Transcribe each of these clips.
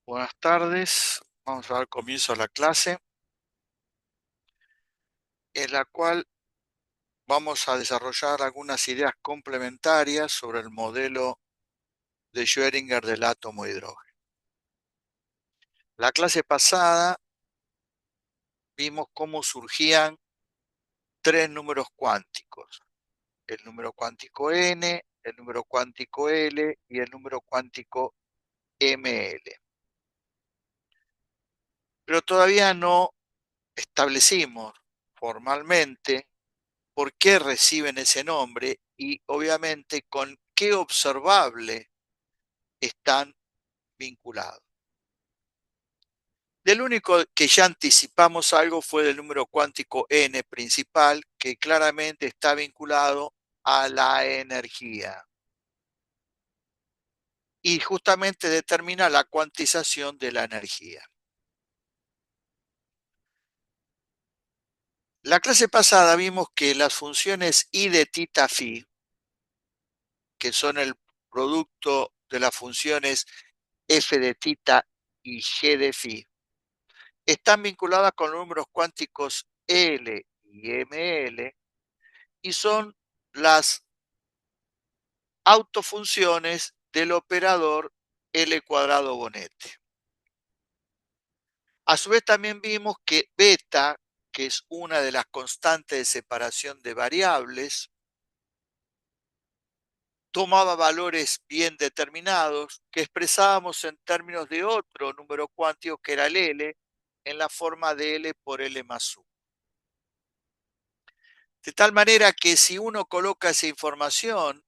Buenas tardes, vamos a dar comienzo a la clase en la cual vamos a desarrollar algunas ideas complementarias sobre el modelo de Schrödinger del átomo hidrógeno. La clase pasada vimos cómo surgían tres números cuánticos, el número cuántico n, el número cuántico L y el número cuántico ML. Pero todavía no establecimos formalmente por qué reciben ese nombre y obviamente con qué observable están vinculados. Del único que ya anticipamos algo fue del número cuántico n principal, que claramente está vinculado a la energía y justamente determina la cuantización de la energía. La clase pasada vimos que las funciones I de tita phi, que son el producto de las funciones f de tita y g de phi, están vinculadas con los números cuánticos L y ML y son las autofunciones del operador L cuadrado Bonete. A su vez también vimos que beta, que es una de las constantes de separación de variables, tomaba valores bien determinados que expresábamos en términos de otro número cuántico que era el L en la forma de L por L más 1. De tal manera que si uno coloca esa información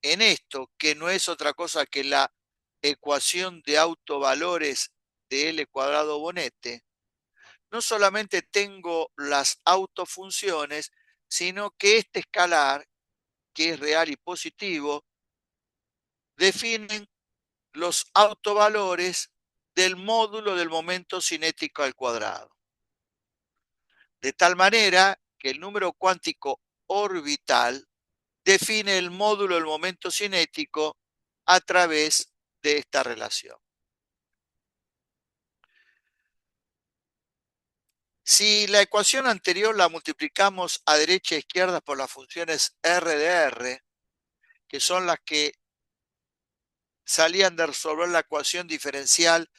en esto, que no es otra cosa que la ecuación de autovalores de L cuadrado Bonete, no solamente tengo las autofunciones, sino que este escalar, que es real y positivo, definen los autovalores del módulo del momento cinético al cuadrado. De tal manera que el número cuántico orbital define el módulo del momento cinético a través de esta relación. Si la ecuación anterior la multiplicamos a derecha e izquierda por las funciones R de R, que son las que salían de resolver la ecuación diferencial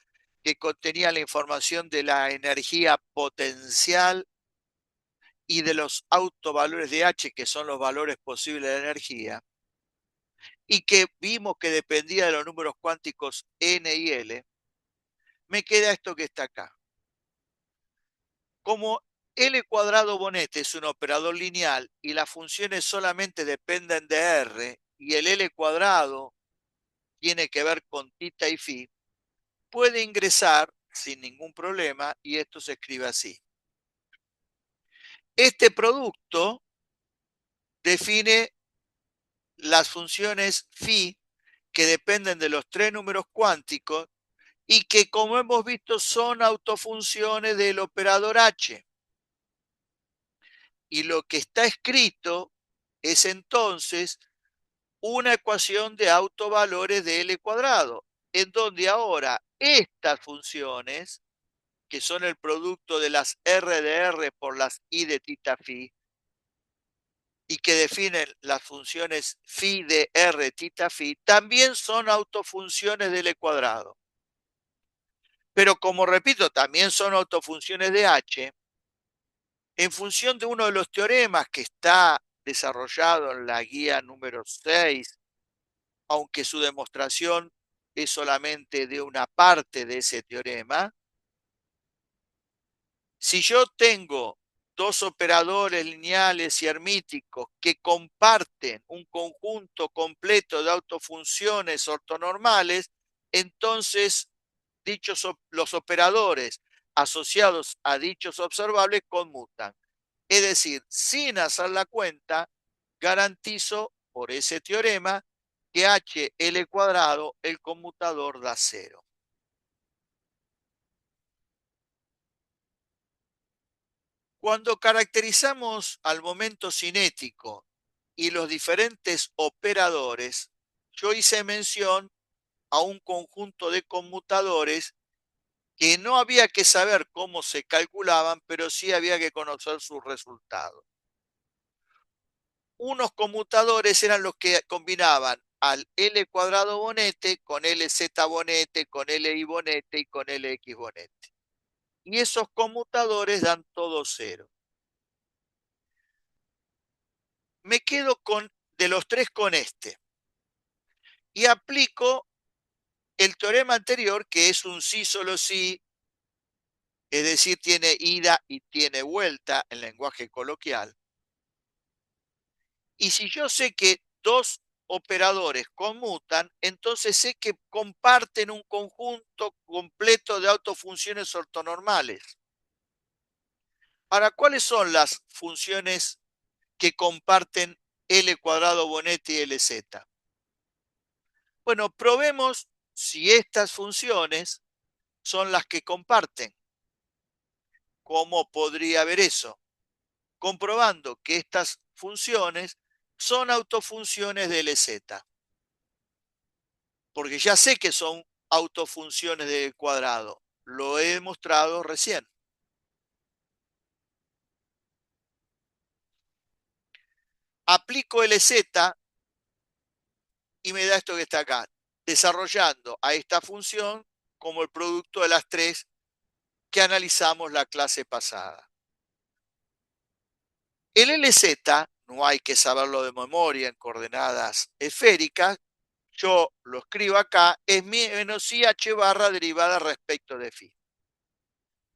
que contenía la información de la energía potencial y de los autovalores de H, que son los valores posibles de la energía, y que vimos que dependía de los números cuánticos N y L, me queda esto que está acá. Como L cuadrado Bonete es un operador lineal y las funciones solamente dependen de R y el L cuadrado tiene que ver con tita y phi, puede ingresar sin ningún problema y esto se escribe así. Este producto define las funciones phi que dependen de los tres números cuánticos y que, como hemos visto, son autofunciones del operador H. Y lo que está escrito es entonces una ecuación de autovalores de L cuadrado, en donde ahora estas funciones, que son el producto de las R de R por las I de tita phi, y que definen las funciones phi de R tita phi, también son autofunciones de L cuadrado. Pero como repito, también son autofunciones de H, en función de uno de los teoremas que está desarrollado en la guía número 6, aunque su demostración es solamente de una parte de ese teorema, si yo tengo dos operadores lineales y hermíticos que comparten un conjunto completo de autofunciones ortonormales, entonces los operadores asociados a dichos observables conmutan. Es decir, sin hacer la cuenta, garantizo por ese teorema que HL cuadrado, el conmutador da cero. Cuando caracterizamos al momento cinético y los diferentes operadores, yo hice mención a un conjunto de conmutadores que no había que saber cómo se calculaban, pero sí había que conocer sus resultados. Unos conmutadores eran los que combinaban al L cuadrado bonete con LZ bonete, con LI bonete y con LX bonete. Y esos conmutadores dan todo cero. Me quedo de los tres con este. Y aplico el teorema anterior, que es un sí solo sí, es decir, tiene ida y tiene vuelta en lenguaje coloquial. Y si yo sé que dos operadores conmutan, entonces sé que comparten un conjunto completo de autofunciones ortonormales. Ahora, ¿cuáles son las funciones que comparten L cuadrado bonete y LZ? Bueno, probemos si estas funciones son las que comparten. ¿Cómo podría ver eso? Comprobando que estas funciones son autofunciones de LZ. Porque ya sé que son autofunciones del cuadrado. Lo he demostrado recién. Aplico LZ y me da esto que está acá, desarrollando a esta función como el producto de las tres que analizamos la clase pasada. El LZ, no hay que saberlo de memoria en coordenadas esféricas, yo lo escribo acá, es menos IH barra derivada respecto de phi.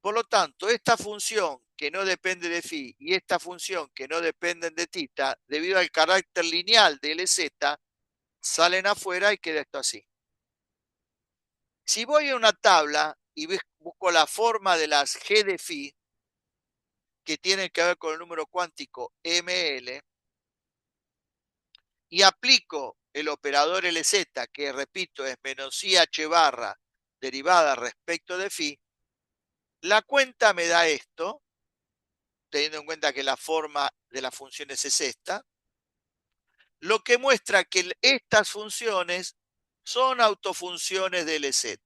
Por lo tanto, esta función que no depende de phi y esta función que no dependen de tita, debido al carácter lineal de LZ, salen afuera y queda esto así. Si voy a una tabla y busco la forma de las G de phi, que tienen que ver con el número cuántico ML, y aplico el operador LZ, que repito es menos IH barra derivada respecto de phi, la cuenta me da esto, teniendo en cuenta que la forma de las funciones es esta, lo que muestra que estas funciones son autofunciones de LZ,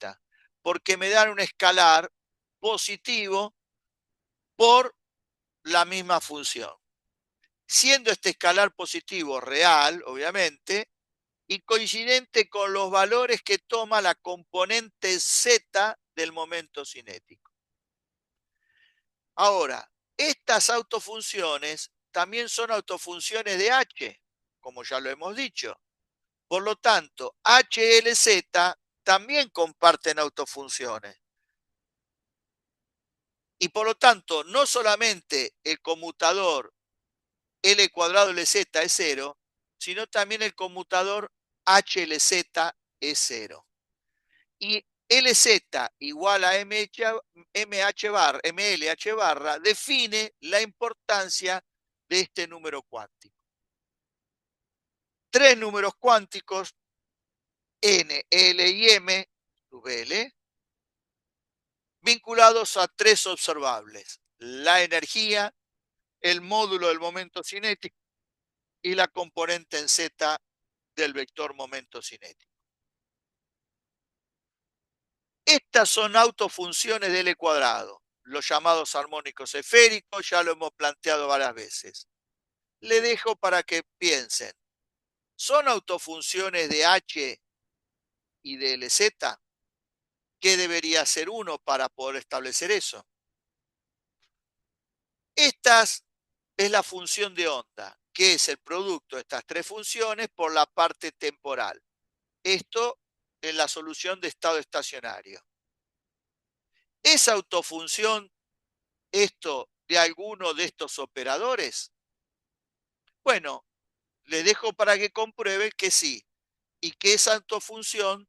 porque me dan un escalar positivo por la misma función. Siendo este escalar positivo real, obviamente, y coincidente con los valores que toma la componente Z del momento cinético. Ahora, estas autofunciones también son autofunciones de H, como ya lo hemos dicho. Por lo tanto, HLZ también comparten autofunciones. Y por lo tanto, no solamente el conmutador L cuadrado LZ es 0, sino también el conmutador HLZ es 0. Y LZ igual a MLH barra define la importancia de este número cuántico. Tres números cuánticos, N, L y M, sub L, vinculados a tres observables: la energía, el módulo del momento cinético y la componente en Z del vector momento cinético. Estas son autofunciones de L cuadrado, los llamados armónicos esféricos, ya lo hemos planteado varias veces. Le dejo para que piensen, ¿son autofunciones de H y de LZ? ¿Qué debería ser uno para poder establecer eso? Esta es la función de onda, que es el producto de estas tres funciones por la parte temporal. Esto en la solución de estado estacionario. ¿Es autofunción esto de alguno de estos operadores? Bueno, le dejo para que comprueben que sí, y que es autofunción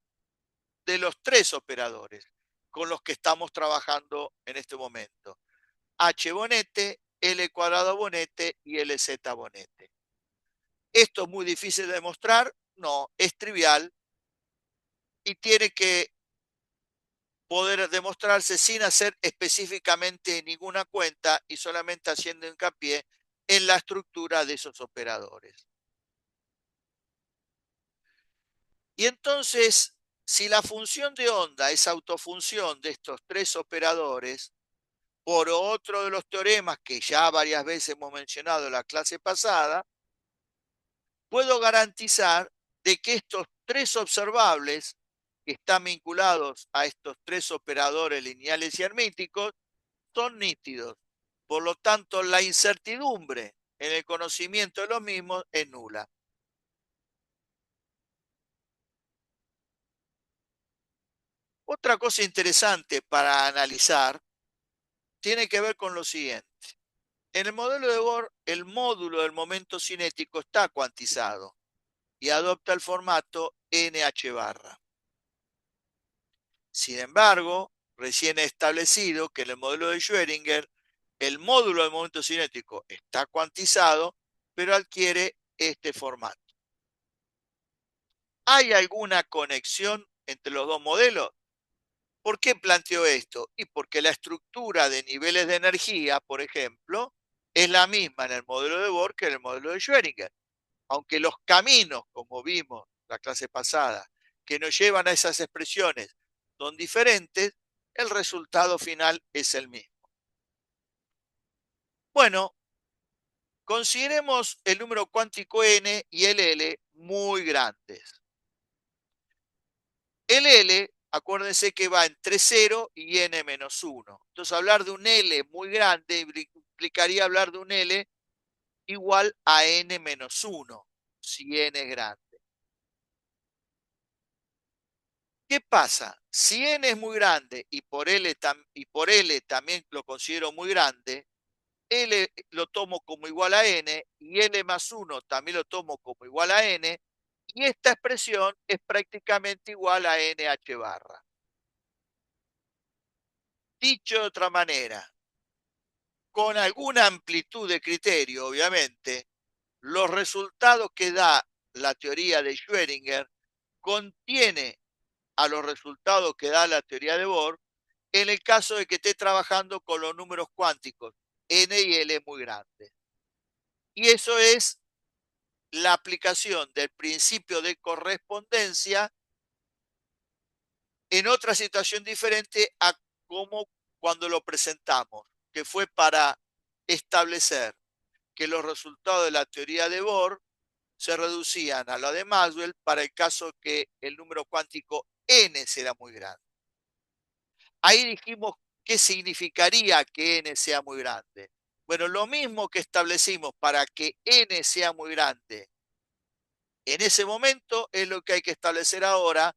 de los tres operadores con los que estamos trabajando en este momento: H bonete, L cuadrado bonete y LZ bonete. ¿Esto es muy difícil de demostrar? No, es trivial y tiene que poder demostrarse sin hacer específicamente ninguna cuenta y solamente haciendo hincapié en la estructura de esos operadores. Y entonces Si la función de onda es autofunción de estos tres operadores, por otro de los teoremas que ya varias veces hemos mencionado en la clase pasada, puedo garantizar de que estos tres observables que están vinculados a estos tres operadores lineales y hermíticos son nítidos. Por lo tanto, la incertidumbre en el conocimiento de los mismos es nula. Otra cosa interesante para analizar tiene que ver con lo siguiente. En el modelo de Bohr, el módulo del momento cinético está cuantizado y adopta el formato NH barra. Sin embargo, recién he establecido que en el modelo de Schrödinger el módulo del momento cinético está cuantizado, pero adquiere este formato. ¿Hay alguna conexión entre los dos modelos? ¿Por qué planteo esto? Y porque la estructura de niveles de energía, por ejemplo, es la misma en el modelo de Bohr que en el modelo de Schrödinger. Aunque los caminos, como vimos la clase pasada, que nos llevan a esas expresiones son diferentes, el resultado final es el mismo. Bueno, consideremos el número cuántico n y el L muy grandes. El L, acuérdense que va entre 0 y n menos 1. Entonces, hablar de un L muy grande implicaría hablar de un L igual a n menos 1, si n es grande. ¿Qué pasa? Si n es muy grande y por L también lo considero muy grande, L lo tomo como igual a n y L más 1 también lo tomo como igual a n, y esta expresión es prácticamente igual a NH barra. Dicho de otra manera, con alguna amplitud de criterio, obviamente, los resultados que da la teoría de Schrödinger contiene a los resultados que da la teoría de Bohr en el caso de que esté trabajando con los números cuánticos n y l muy grandes. Y eso es la aplicación del principio de correspondencia en otra situación diferente a como cuando lo presentamos, que fue para establecer que los resultados de la teoría de Bohr se reducían a la de Maxwell para el caso que el número cuántico n será muy grande. Ahí dijimos qué significaría que n sea muy grande. Bueno, lo mismo que establecimos para que n sea muy grande en ese momento es lo que hay que establecer ahora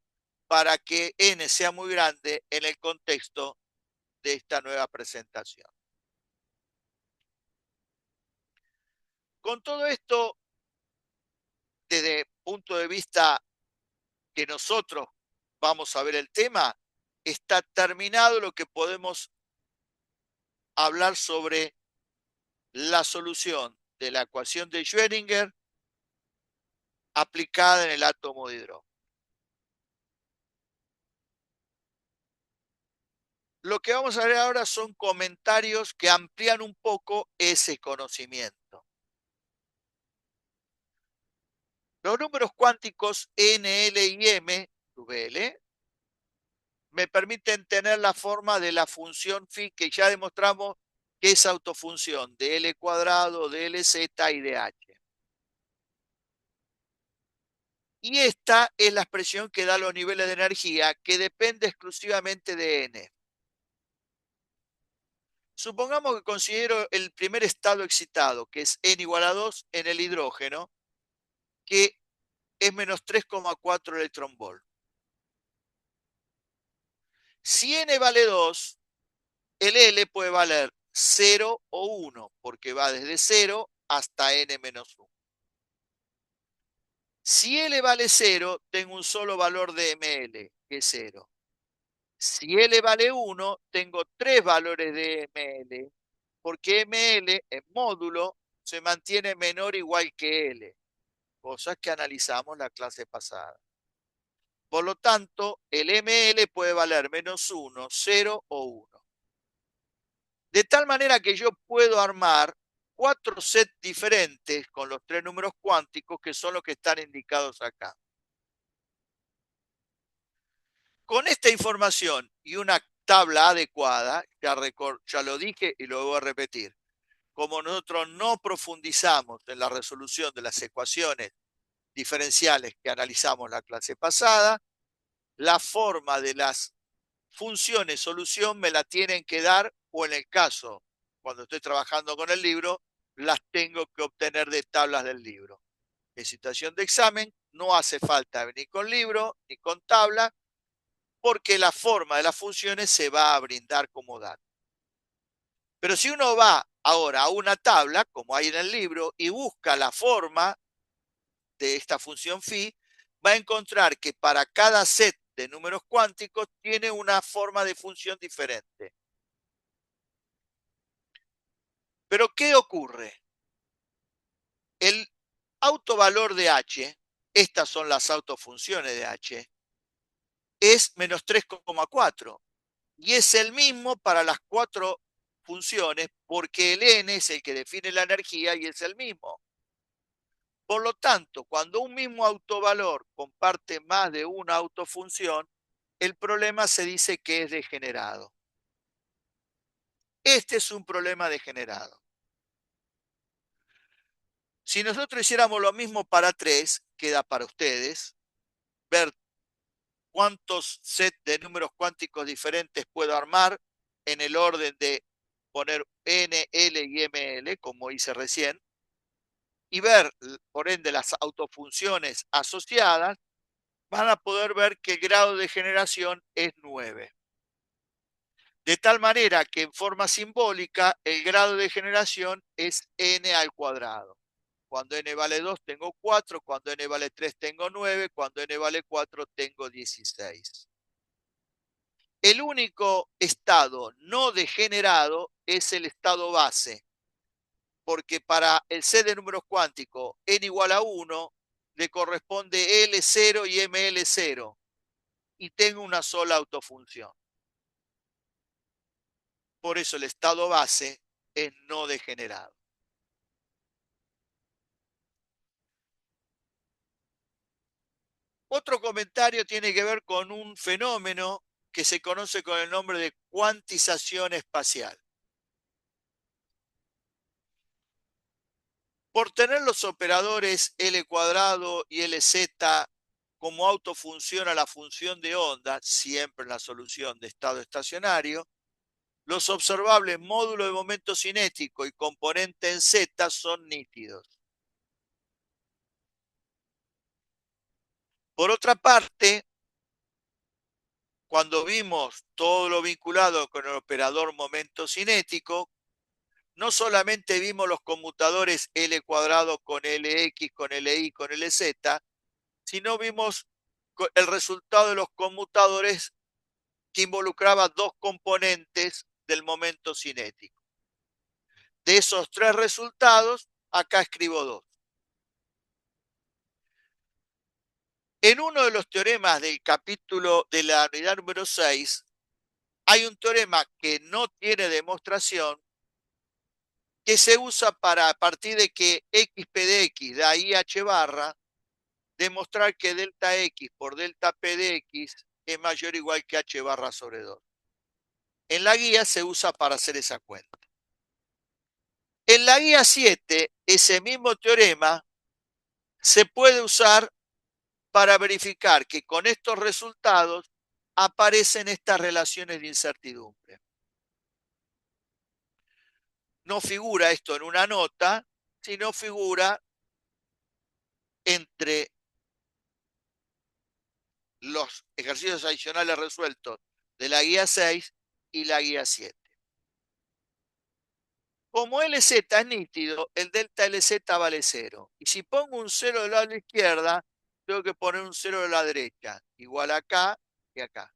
para que n sea muy grande en el contexto de esta nueva presentación. Con todo esto, desde el punto de vista que nosotros vamos a ver el tema, está terminado lo que podemos hablar sobre la solución de la ecuación de Schrödinger aplicada en el átomo de hidrógeno. Lo que vamos a ver ahora son comentarios que amplían un poco ese conocimiento. Los números cuánticos n, l y m, l, me permiten tener la forma de la función phi que ya demostramos que es autofunción de L cuadrado, de LZ y de H. Y esta es la expresión que da los niveles de energía que depende exclusivamente de N. Supongamos que considero el primer estado excitado, que es N igual a 2 en el hidrógeno, que es menos 3,4 electronvolt. Si N vale 2, el L puede valer 0 o 1, porque va desde 0 hasta N menos 1. Si L vale 0, tengo un solo valor de ML, que es 0. Si L vale 1, tengo 3 valores de ML, porque ML en módulo se mantiene menor o igual que L, cosas que analizamos la clase pasada. Por lo tanto, el ML puede valer menos 1, 0 o 1. De tal manera que yo puedo armar 4 sets diferentes con los 3 números cuánticos que son los que están indicados acá. Con esta información y una tabla adecuada, ya lo dije y lo voy a repetir, como nosotros no profundizamos en la resolución de las ecuaciones diferenciales que analizamos la clase pasada, la forma de las funciones solución me la tienen que dar, o en el caso, cuando estoy trabajando con el libro, las tengo que obtener de tablas del libro. En situación de examen no hace falta ni con libro ni con tabla, porque la forma de las funciones se va a brindar como dato. Pero si uno va ahora a una tabla, como hay en el libro, y busca la forma de esta función phi, va a encontrar que para cada set de números cuánticos tiene una forma de función diferente. Pero ¿qué ocurre? El autovalor de h, estas son las autofunciones de h, es menos 3,4 y es el mismo para las cuatro funciones porque el n es el que define la energía y es el mismo. Por lo tanto, cuando un mismo autovalor comparte más de una autofunción, el problema se dice que es degenerado. Este es un problema degenerado. Si nosotros hiciéramos lo mismo para 3, queda para ustedes ver cuántos sets de números cuánticos diferentes puedo armar en el orden de poner n, l y ml, como hice recién, y ver, por ende, las autofunciones asociadas, van a poder ver que el grado de generación es 9. De tal manera que en forma simbólica el grado de generación es n al cuadrado. Cuando n vale 2 tengo 4, cuando n vale 3 tengo 9, cuando n vale 4 tengo 16. El único estado no degenerado es el estado base, porque para el set de números cuánticos n igual a 1 le corresponde L0 y ML0 y tengo una sola autofunción. Por eso el estado base es no degenerado. Otro comentario tiene que ver con un fenómeno que se conoce con el nombre de cuantización espacial. Por tener los operadores L cuadrado y LZ como autofunción a la función de onda, siempre en la solución de estado estacionario, los observables módulo de momento cinético y componente en Z son nítidos. Por otra parte, cuando vimos todo lo vinculado con el operador momento cinético, no solamente vimos los conmutadores L cuadrado con LX, con LY, con LZ, sino vimos el resultado de los conmutadores que involucraba dos componentes del momento cinético. De esos tres resultados, acá escribo dos. En uno de los teoremas del capítulo de la unidad número 6, hay un teorema que no tiene demostración, que se usa para, a partir de que XP de X da IH barra, demostrar que delta X por delta P de X es mayor o igual que H barra sobre 2. En la guía se usa para hacer esa cuenta. En la guía 7, ese mismo teorema se puede usar para verificar que con estos resultados aparecen estas relaciones de incertidumbre. No figura esto en una nota, sino figura entre los ejercicios adicionales resueltos de la guía 6 y la guía 7. Como LZ es nítido, el delta LZ vale 0. Y si pongo un 0 del lado de la izquierda, tengo que poner un 0 de la derecha, igual acá y acá.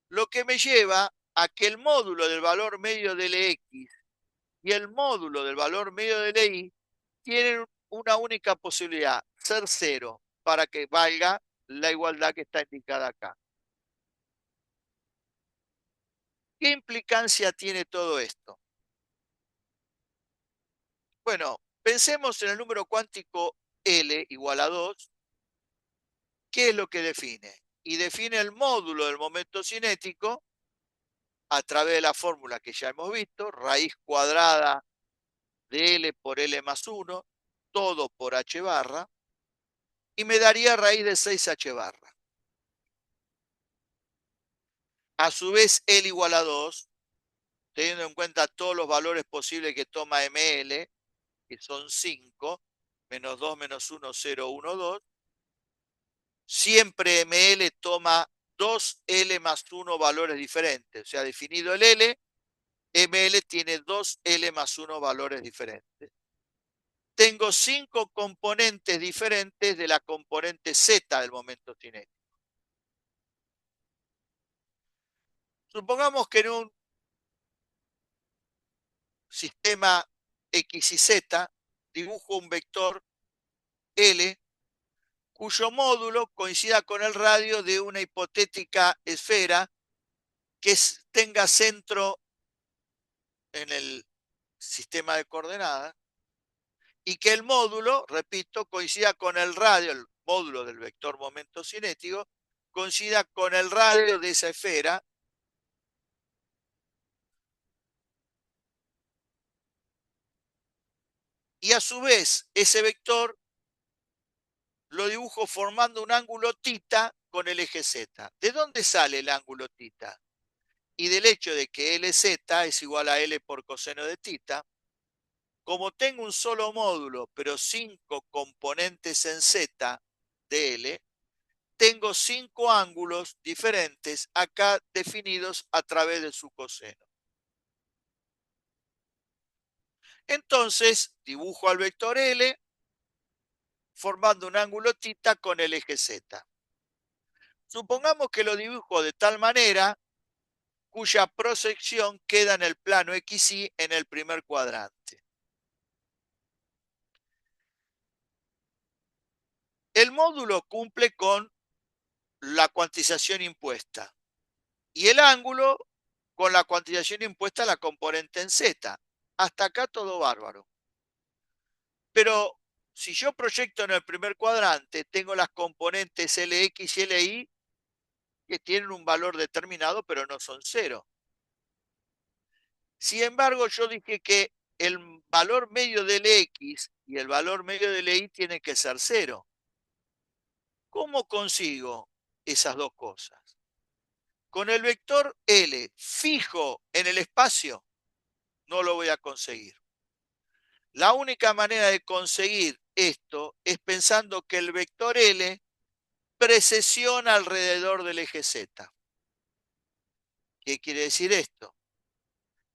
Lo que me lleva a que el módulo del valor medio del X y el módulo del valor medio del Y tienen una única posibilidad, ser 0, para que valga la igualdad que está indicada acá. ¿Qué implicancia tiene todo esto? Bueno, pensemos en el número cuántico L igual a 2. ¿Qué es lo que define? y define el módulo del momento cinético a través de la fórmula que ya hemos visto, raíz cuadrada de L por L más 1, todo por H barra, y me daría raíz de 6H barra. A su vez, L igual a 2, teniendo en cuenta todos los valores posibles que toma ML, que son 5, menos 2, menos 1, 0, 1, 2. Siempre ML toma 2L más 1 valores diferentes. O sea, definido el L, ML tiene 2L más 1 valores diferentes. Tengo 5 componentes diferentes de la componente Z del momento cinético. Supongamos que en un sistema X y Z dibujo un vector L cuyo módulo coincida con el radio de una hipotética esfera que tenga centro en el sistema de coordenadas y que el módulo, repito, coincida con el radio, el módulo del vector momento cinético, coincida con el radio de esa esfera y a su vez ese vector lo dibujo formando un ángulo θ con el eje Z. ¿De dónde sale el ángulo θ? Y del hecho de que LZ es igual a L por coseno de θ, como tengo un solo módulo, pero 5 componentes en Z de L, tengo 5 ángulos diferentes acá definidos a través de su coseno. Entonces, dibujo al vector L formando un ángulo θ con el eje Z. Supongamos que lo dibujo de tal manera cuya proyección queda en el plano XY en el primer cuadrante. El módulo cumple con la cuantización impuesta y el ángulo con la cuantización impuesta a la componente en Z. Hasta acá todo bárbaro. Pero si yo proyecto en el primer cuadrante, tengo las componentes LX y LY que tienen un valor determinado, pero no son cero. Sin embargo, yo dije que el valor medio del X y el valor medio del Y tienen que ser cero. ¿Cómo consigo esas dos cosas? Con el vector L fijo en el espacio, no lo voy a conseguir. La única manera de conseguir esto es pensando que el vector L precesiona alrededor del eje Z. ¿Qué quiere decir esto?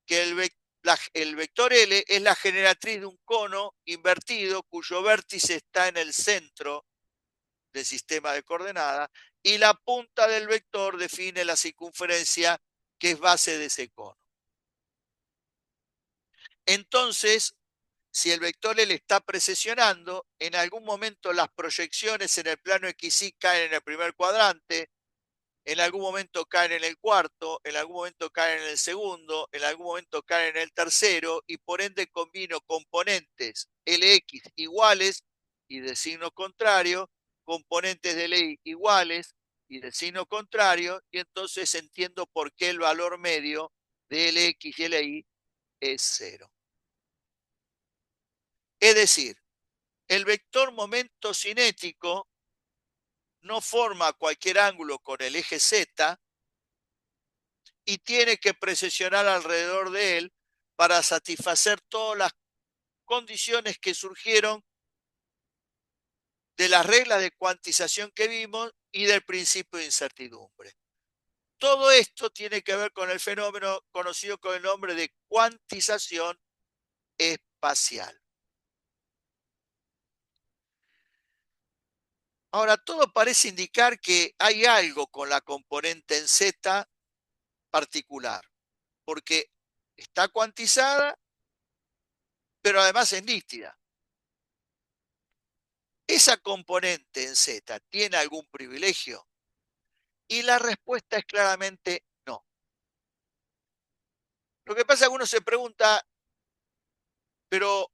Que el vector L es la generatriz de un cono invertido cuyo vértice está en el centro del sistema de coordenadas y la punta del vector define la circunferencia que es base de ese cono. Entonces, si el vector L está precesionando, en algún momento las proyecciones en el plano XY caen en el primer cuadrante, en algún momento caen en el cuarto, en algún momento caen en el segundo, en algún momento caen en el tercero, y por ende combino componentes LX iguales y de signo contrario, componentes de LY iguales y de signo contrario, y entonces entiendo por qué el valor medio de LX y LY es cero. Es decir, el vector momento cinético no forma cualquier ángulo con el eje Z y tiene que precesionar alrededor de él para satisfacer todas las condiciones que surgieron de las reglas de cuantización que vimos y del principio de incertidumbre. Todo esto tiene que ver con el fenómeno conocido con el nombre de cuantización espacial. Ahora, todo parece indicar que hay algo con la componente en Z particular, porque está cuantizada, pero además es nítida. ¿Esa componente en Z tiene algún privilegio? Y la respuesta es claramente no. Lo que pasa es que uno se pregunta, pero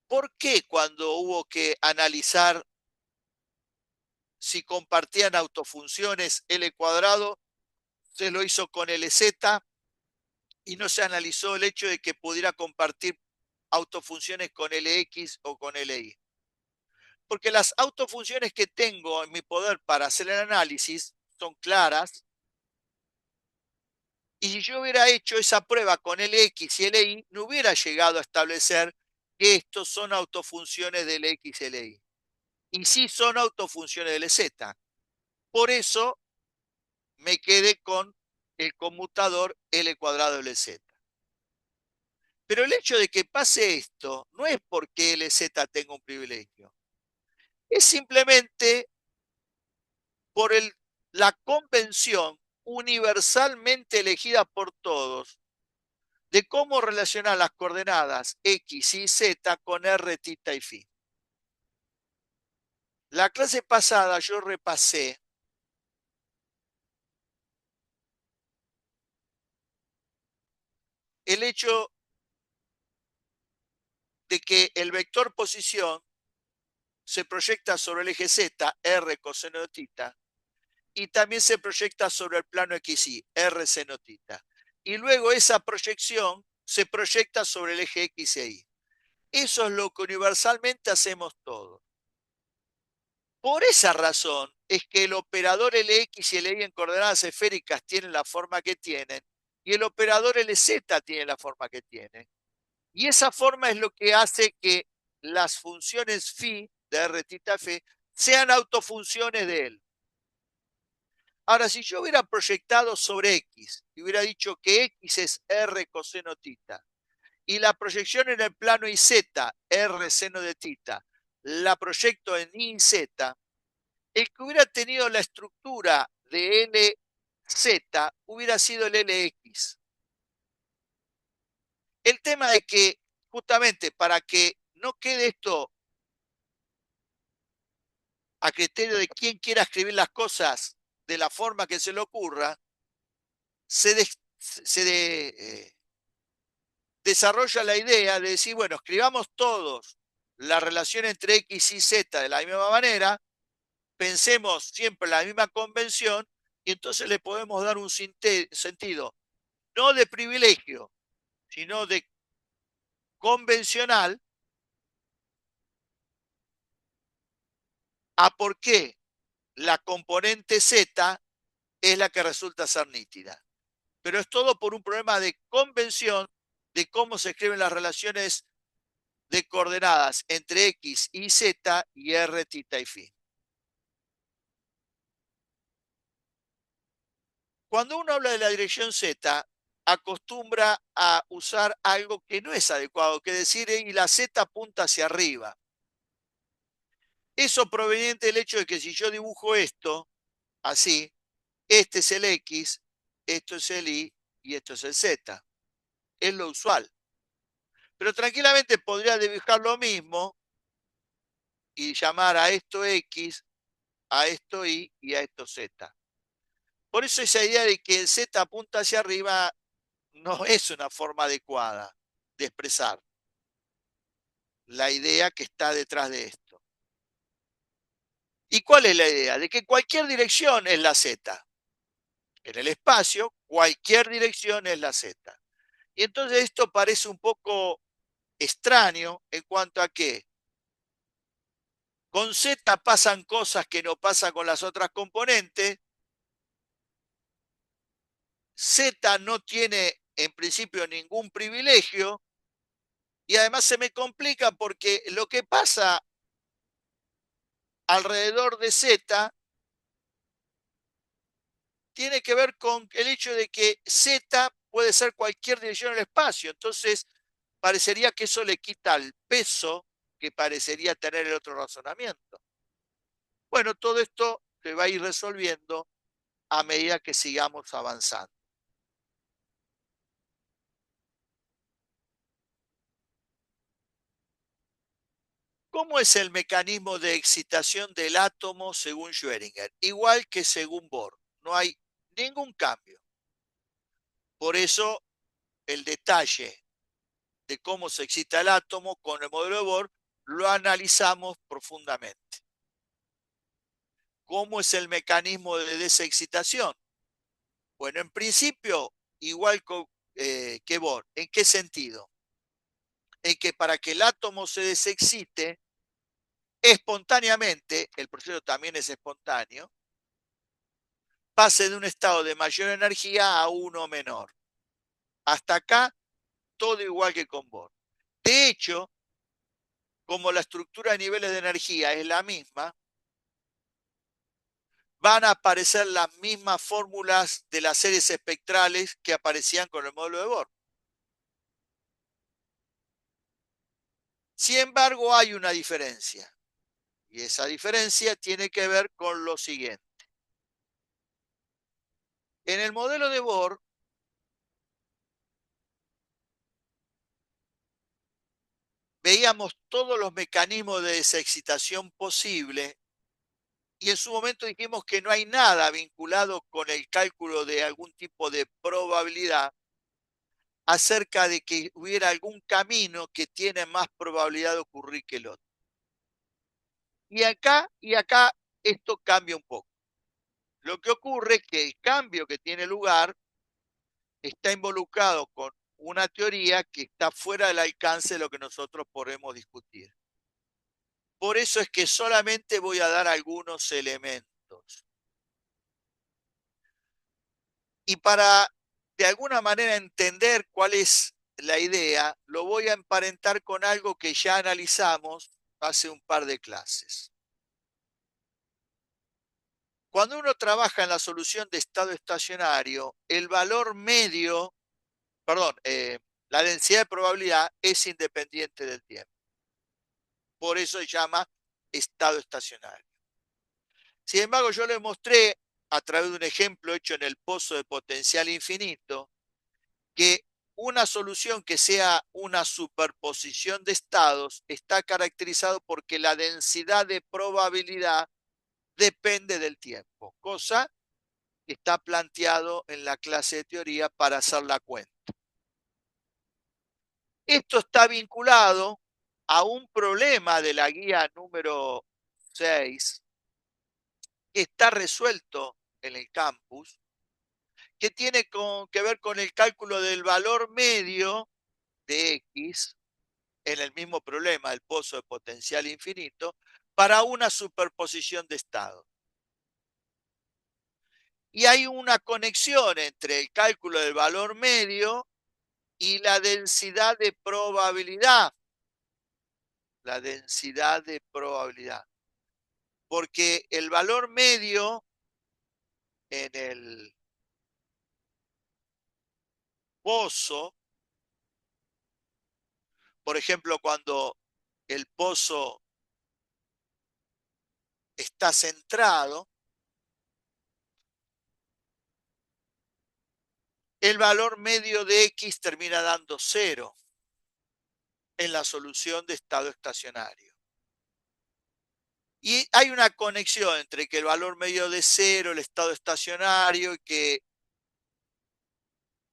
¿por qué cuando hubo que analizar si compartían autofunciones L cuadrado, se lo hizo con LZ y no se analizó el hecho de que pudiera compartir autofunciones con LX o con LY. Porque las autofunciones que tengo en mi poder para hacer el análisis son claras, y si yo hubiera hecho esa prueba con LX y LY, no hubiera llegado a establecer que estos son autofunciones del X y LY. Y sí son autofunciones del Z. Por eso me quedé con el conmutador L cuadrado LZ. Pero el hecho de que pase esto no es porque LZ tenga un privilegio. Es simplemente por la convención universalmente elegida por todos de cómo relacionar las coordenadas X y Z con R, θ y φ. La clase pasada yo repasé el hecho de que el vector posición se proyecta sobre el eje Z, R coseno de θ, y también se proyecta sobre el plano XY, R seno θ. Y luego esa proyección se proyecta sobre el eje X e Y. Eso es lo que universalmente hacemos todos. Por esa razón es que el operador LX y LY en coordenadas esféricas tienen la forma que tienen y el operador LZ tiene la forma que tiene. Y esa forma es lo que hace que las funciones φ de R, θ, φ sean autofunciones de él. Ahora, si yo hubiera proyectado sobre X y hubiera dicho que X es R coseno θ y la proyección en el plano YZ, R seno de θ, la proyecto en YZ, el que hubiera tenido la estructura de LZ hubiera sido el LX. El tema es que, justamente para que no quede esto a criterio de quien quiera escribir las cosas de la forma que se le ocurra, desarrolla la idea de decir, bueno, escribamos todos la relación entre X y Z de la misma manera, pensemos siempre la misma convención y entonces le podemos dar un sentido, no de privilegio, sino de convencional a por qué la componente Z es la que resulta ser nítida. Pero es todo por un problema de convención de cómo se escriben las relaciones de coordenadas entre X y Z y R, θ y φ. Cuando uno habla de la dirección Z, acostumbra a usar algo que no es adecuado, que decir, y la Z apunta hacia arriba. Eso proveniente del hecho de que si yo dibujo esto, así, este es el X, esto es el Y y esto es el Z. Es lo usual. Pero tranquilamente podría dibujar lo mismo y llamar a esto X, a esto Y y a esto Z. Por eso esa idea de que el Z apunta hacia arriba no es una forma adecuada de expresar la idea que está detrás de esto. ¿Y cuál es la idea? De que cualquier dirección es la Z. En el espacio, cualquier dirección es la Z. Y entonces esto parece un poco extraño en cuanto a que con Z pasan cosas que no pasan con las otras componentes. Z no tiene en principio ningún privilegio y además se me complica porque lo que pasa alrededor de Z tiene que ver con el hecho de que Z puede ser cualquier dirección en el espacio. Entonces, parecería que eso le quita el peso que parecería tener el otro razonamiento. Bueno, todo esto se va a ir resolviendo a medida que sigamos avanzando. ¿Cómo es el mecanismo de excitación del átomo según Schrödinger? Igual que según Bohr. No hay ningún cambio. Por eso el detalle de cómo se excita el átomo con el modelo de Bohr lo analizamos profundamente. ¿Cómo es el mecanismo de desexcitación? Bueno, en principio, igual que Bohr. ¿En qué sentido? En que para que el átomo se desexcite, espontáneamente, el proceso también es espontáneo, pase de un estado de mayor energía a uno menor. Hasta acá, todo igual que con Bohr. De hecho, como la estructura de niveles de energía es la misma, van a aparecer las mismas fórmulas de las series espectrales que aparecían con el módulo de Bohr. Sin embargo, hay una diferencia. Y esa diferencia tiene que ver con lo siguiente. En el modelo de Bohr, veíamos todos los mecanismos de desexcitación posible y en su momento dijimos que no hay nada vinculado con el cálculo de algún tipo de probabilidad acerca de que hubiera algún camino que tiene más probabilidad de ocurrir que el otro. Y acá esto cambia un poco. Lo que ocurre es que el cambio que tiene lugar está involucrado con una teoría que está fuera del alcance de lo que nosotros podemos discutir. Por eso es que solamente voy a dar algunos elementos. Y para de alguna manera entender cuál es la idea, lo voy a emparentar con algo que ya analizamos hace un par de clases. Cuando uno trabaja en la solución de estado estacionario, el valor medio, perdón, la densidad de probabilidad es independiente del tiempo. Por eso se llama estado estacionario. Sin embargo, yo le mostré a través de un ejemplo hecho en el pozo de potencial infinito que una solución que sea una superposición de estados está caracterizado porque la densidad de probabilidad depende del tiempo, cosa que está planteado en la clase de teoría para hacer la cuenta. Esto está vinculado a un problema de la guía número 6 que está resuelto en el campus, que tiene que ver con el cálculo del valor medio de X en el mismo problema del pozo de potencial infinito para una superposición de estados. Y hay una conexión entre el cálculo del valor medio y la densidad de probabilidad. La densidad de probabilidad. Porque el valor medio en el pozo, por ejemplo, cuando el pozo está centrado, el valor medio de X termina dando 0 en la solución de estado estacionario. Y hay una conexión entre que el valor medio de 0, el estado estacionario, y que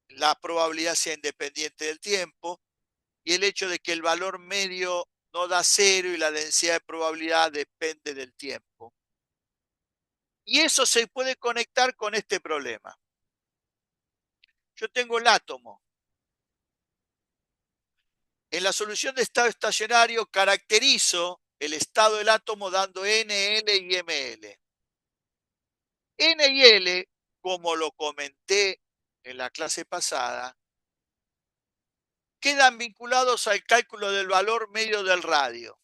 la probabilidad sea independiente del tiempo, y el hecho de que el valor medio no da 0 y la densidad de probabilidad depende del tiempo. Y eso se puede conectar con este problema. Yo tengo el átomo. En la solución de estado estacionario caracterizo el estado del átomo dando N, L y ML. N y L, como lo comenté en la clase pasada, quedan vinculados al cálculo del valor medio del radio,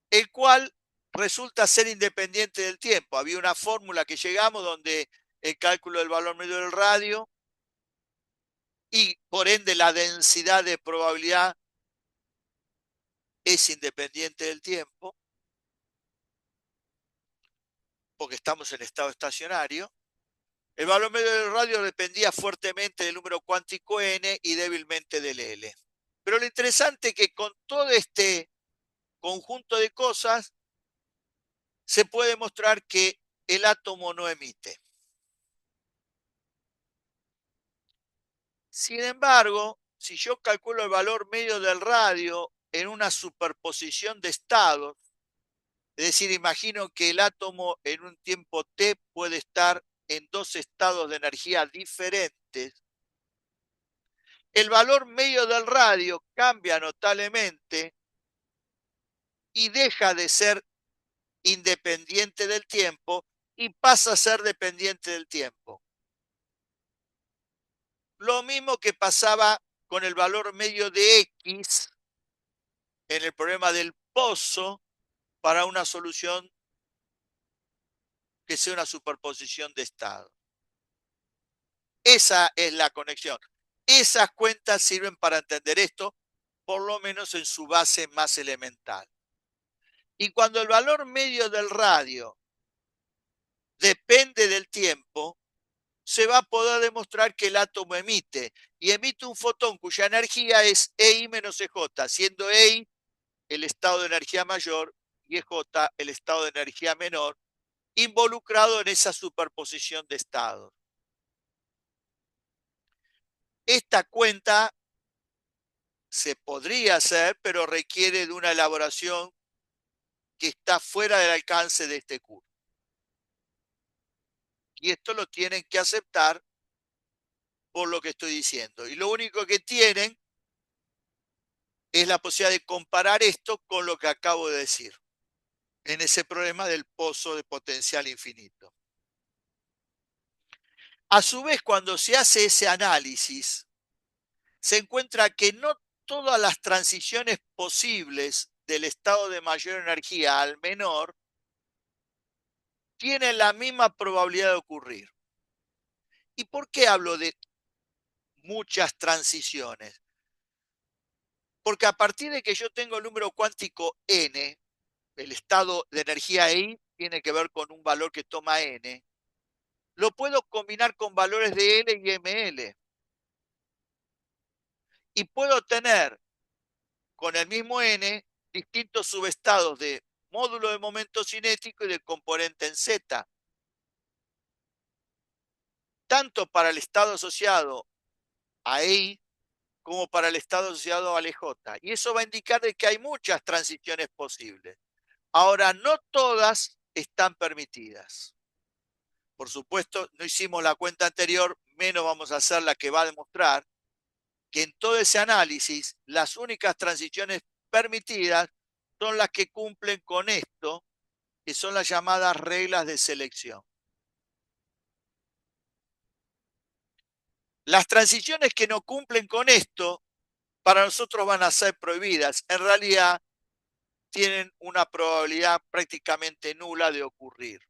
el cual resulta ser independiente del tiempo. Había una fórmula que llegamos donde el cálculo del valor medio del radio y por ende la densidad de probabilidad es independiente del tiempo, porque estamos en estado estacionario. El valor medio del radio dependía fuertemente del número cuántico n y débilmente del L. Pero lo interesante es que con todo este conjunto de cosas se puede mostrar que el átomo no emite. Sin embargo, si yo calculo el valor medio del radio en una superposición de estados, Es decir, imagino que el átomo en un tiempo t puede estar en dos estados de energía diferentes. El valor medio del radio cambia notablemente y deja de ser independiente del tiempo y pasa a ser dependiente del tiempo. Lo mismo que pasaba con el valor medio de X en el problema del pozo para una solución que sea una superposición de estados. Esa es la conexión. Esas cuentas sirven para entender esto, por lo menos en su base más elemental. Y cuando el valor medio del radio depende del tiempo, se va a poder demostrar que el átomo emite, y emite un fotón cuya energía es EI menos EJ, siendo EI el estado de energía mayor y EJ el estado de energía menor, involucrado en esa superposición de estados. Esta cuenta se podría hacer, pero requiere de una elaboración que está fuera del alcance de este curso. Y esto lo tienen que aceptar por lo que estoy diciendo. Y lo único que tienen es la posibilidad de comparar esto con lo que acabo de decir, en ese problema del pozo de potencial infinito. A su vez, cuando se hace ese análisis, se encuentra que no todas las transiciones posibles del estado de mayor energía al menor tienen la misma probabilidad de ocurrir. ¿Y por qué hablo de muchas transiciones? Porque a partir de que yo tengo el número cuántico n, el estado de energía I tiene que ver con un valor que toma n, lo puedo combinar con valores de L y ML. Y puedo tener con el mismo n distintos subestados de módulo de momento cinético y de componente en Z. Tanto para el estado asociado a I como para el estado asociado a LJ. Y eso va a indicar de que hay muchas transiciones posibles. Ahora, no todas están permitidas. Por supuesto, no hicimos la cuenta anterior, menos vamos a hacer la que va a demostrar que en todo ese análisis las únicas transiciones permitidas son las que cumplen con esto, que son las llamadas reglas de selección. Las transiciones que no cumplen con esto, para nosotros van a ser prohibidas. En realidad, tienen una probabilidad prácticamente nula de ocurrir.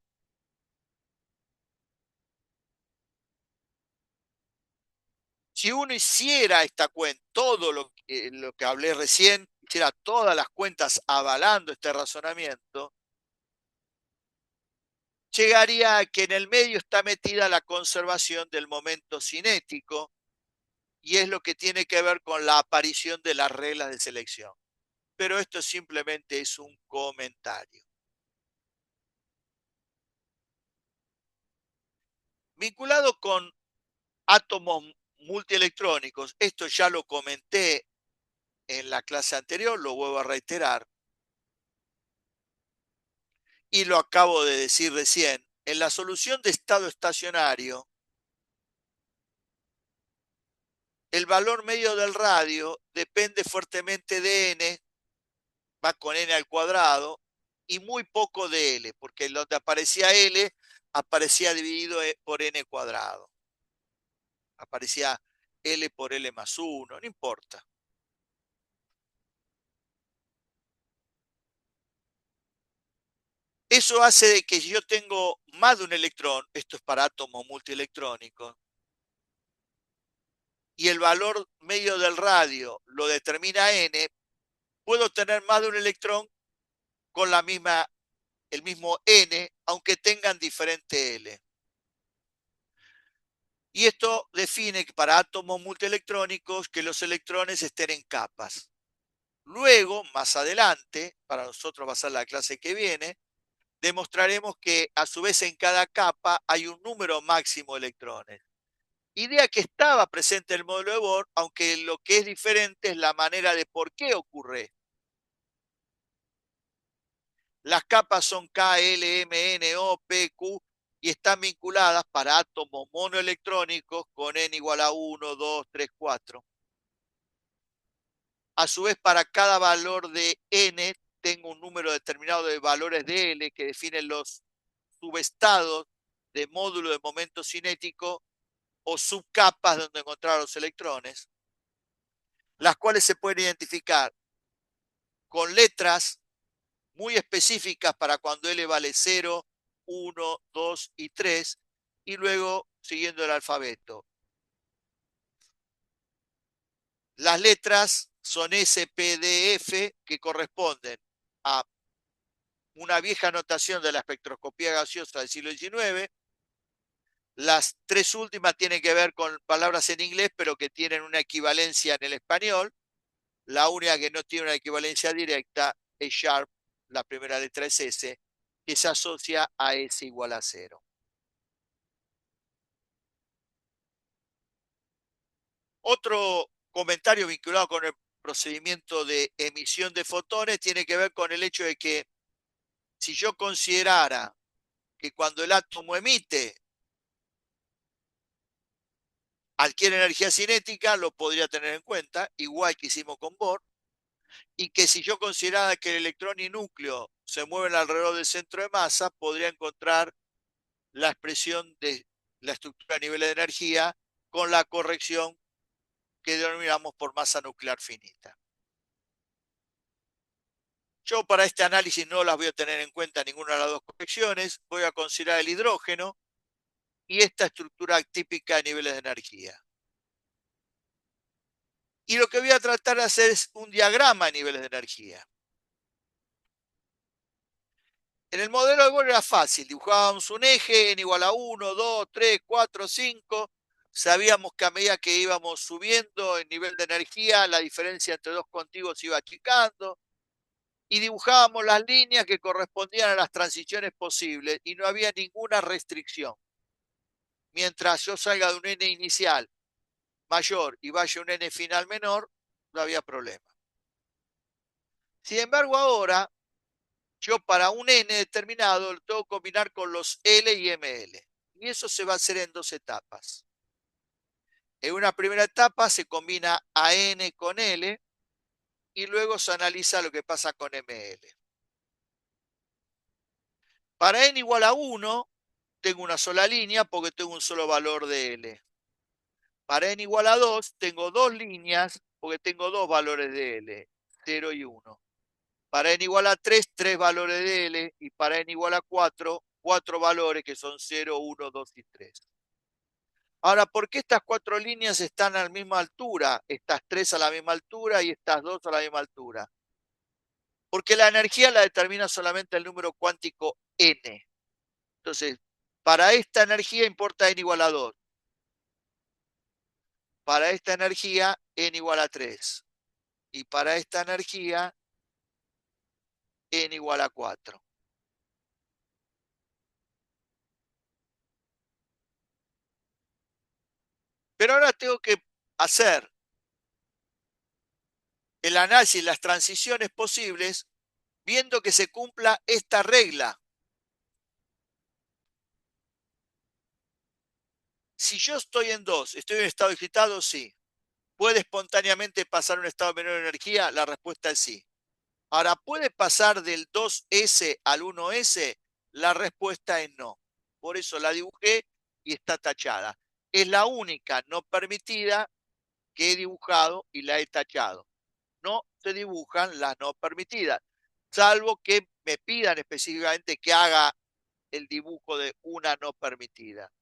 Si uno hiciera esta cuenta, todo lo que hablé recién, hiciera todas las cuentas avalando este razonamiento, llegaría a que en el medio está metida la conservación del momento cinético y es lo que tiene que ver con la aparición de las reglas de selección. Pero esto simplemente es un comentario. Vinculado con átomos multielectrónicos, esto ya lo comenté en la clase anterior, lo vuelvo a reiterar, y lo acabo de decir recién, en la solución de estado estacionario, el valor medio del radio depende fuertemente de n, va con n al cuadrado, y muy poco de L, porque donde aparecía L, aparecía dividido por n cuadrado. Aparecía L por L más 1, no importa. Eso hace de que si yo tengo más de un electrón, esto es para átomos multielectrónicos, y el valor medio del radio lo determina n, puedo tener más de un electrón con el mismo n, aunque tengan diferente L. Y esto define que para átomos multielectrónicos que los electrones estén en capas. Luego, más adelante, para nosotros va a ser la clase que viene, demostraremos que a su vez en cada capa hay un número máximo de electrones. Idea que estaba presente en el modelo de Bohr, aunque lo que es diferente es la manera de por qué ocurre. Las capas son K, L, M, N, O, P, Q y están vinculadas para átomos monoelectrónicos con N igual a 1, 2, 3, 4. A su vez, para cada valor de N, tengo un número determinado de valores de L que definen los subestados de módulo de momento cinético o subcapas donde encontrar los electrones, las cuales se pueden identificar con letras muy específicas para cuando L vale 0, 1, 2 y 3, y luego siguiendo el alfabeto. Las letras son S, P, D, F, que corresponden a una vieja notación de la espectroscopía gaseosa del siglo XIX. Las tres últimas tienen que ver con palabras en inglés, pero que tienen una equivalencia en el español. La única que no tiene una equivalencia directa es Sharp, la primera letra es S, que se asocia a S igual a 0. Otro comentario vinculado con el procedimiento de emisión de fotones tiene que ver con el hecho de que si yo considerara que cuando el átomo emite adquiere energía cinética, lo podría tener en cuenta, igual que hicimos con Bohr, y que si yo considerara que el electrón y núcleo se mueven alrededor del centro de masa, podría encontrar la expresión de la estructura a nivel de energía con la corrección que denominamos por masa nuclear finita. Yo para este análisis no las voy a tener en cuenta ninguna de las dos correcciones, voy a considerar el hidrógeno y esta estructura típica a niveles de energía. Y lo que voy a tratar de hacer es un diagrama a niveles de energía. En el modelo de Bohr era fácil, dibujábamos un eje n igual a 1, 2, 3, 4, 5. Sabíamos que a medida que íbamos subiendo el nivel de energía, la diferencia entre dos contiguos iba achicando. Y dibujábamos las líneas que correspondían a las transiciones posibles y no había ninguna restricción. Mientras yo salga de un n inicial mayor y vaya a un n final menor, no había problema. Sin embargo, ahora yo para un n determinado lo tengo que combinar con los L y ML. Y eso se va a hacer en dos etapas. En una primera etapa se combina a n con L y luego se analiza lo que pasa con ML. Para n igual a 1, tengo una sola línea porque tengo un solo valor de L. Para n igual a 2, tengo dos líneas porque tengo dos valores de L, 0 y 1. Para n igual a 3, tres valores de L. Y para n igual a 4, cuatro valores que son 0, 1, 2 y 3. Ahora, ¿por qué estas cuatro líneas están a la misma altura? Estas tres a la misma altura y estas dos a la misma altura. Porque la energía la determina solamente el número cuántico n. Entonces, para esta energía importa n igual a 2. Para esta energía, n igual a 3. Y para esta energía, n igual a 4. Pero ahora tengo que hacer el análisis de las transiciones posibles viendo que se cumpla esta regla. Si yo estoy en 2, ¿estoy en estado excitado? Sí. ¿Puede espontáneamente pasar a un estado de menor energía? La respuesta es sí. Ahora, ¿puede pasar del 2S al 1S? La respuesta es no. Por eso la dibujé y está tachada. Es la única no permitida que he dibujado y la he tachado. No se dibujan las no permitidas, salvo que me pidan específicamente que haga el dibujo de una no permitida.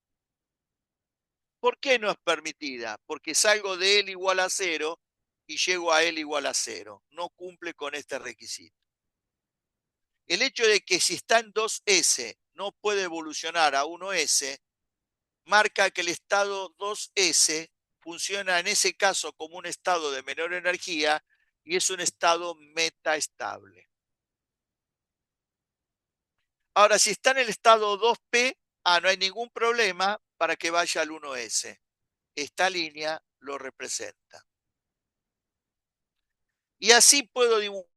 ¿Por qué no es permitida? Porque salgo de L igual a 0 y llego a L igual a 0. No cumple con este requisito. El hecho de que si está en 2S no puede evolucionar a 1S, marca que el estado 2S funciona en ese caso como un estado de menor energía y es un estado metaestable. Ahora, si está en el estado 2P, no hay ningún problema para que vaya al 1S. Esta línea lo representa. Y así puedo dibujar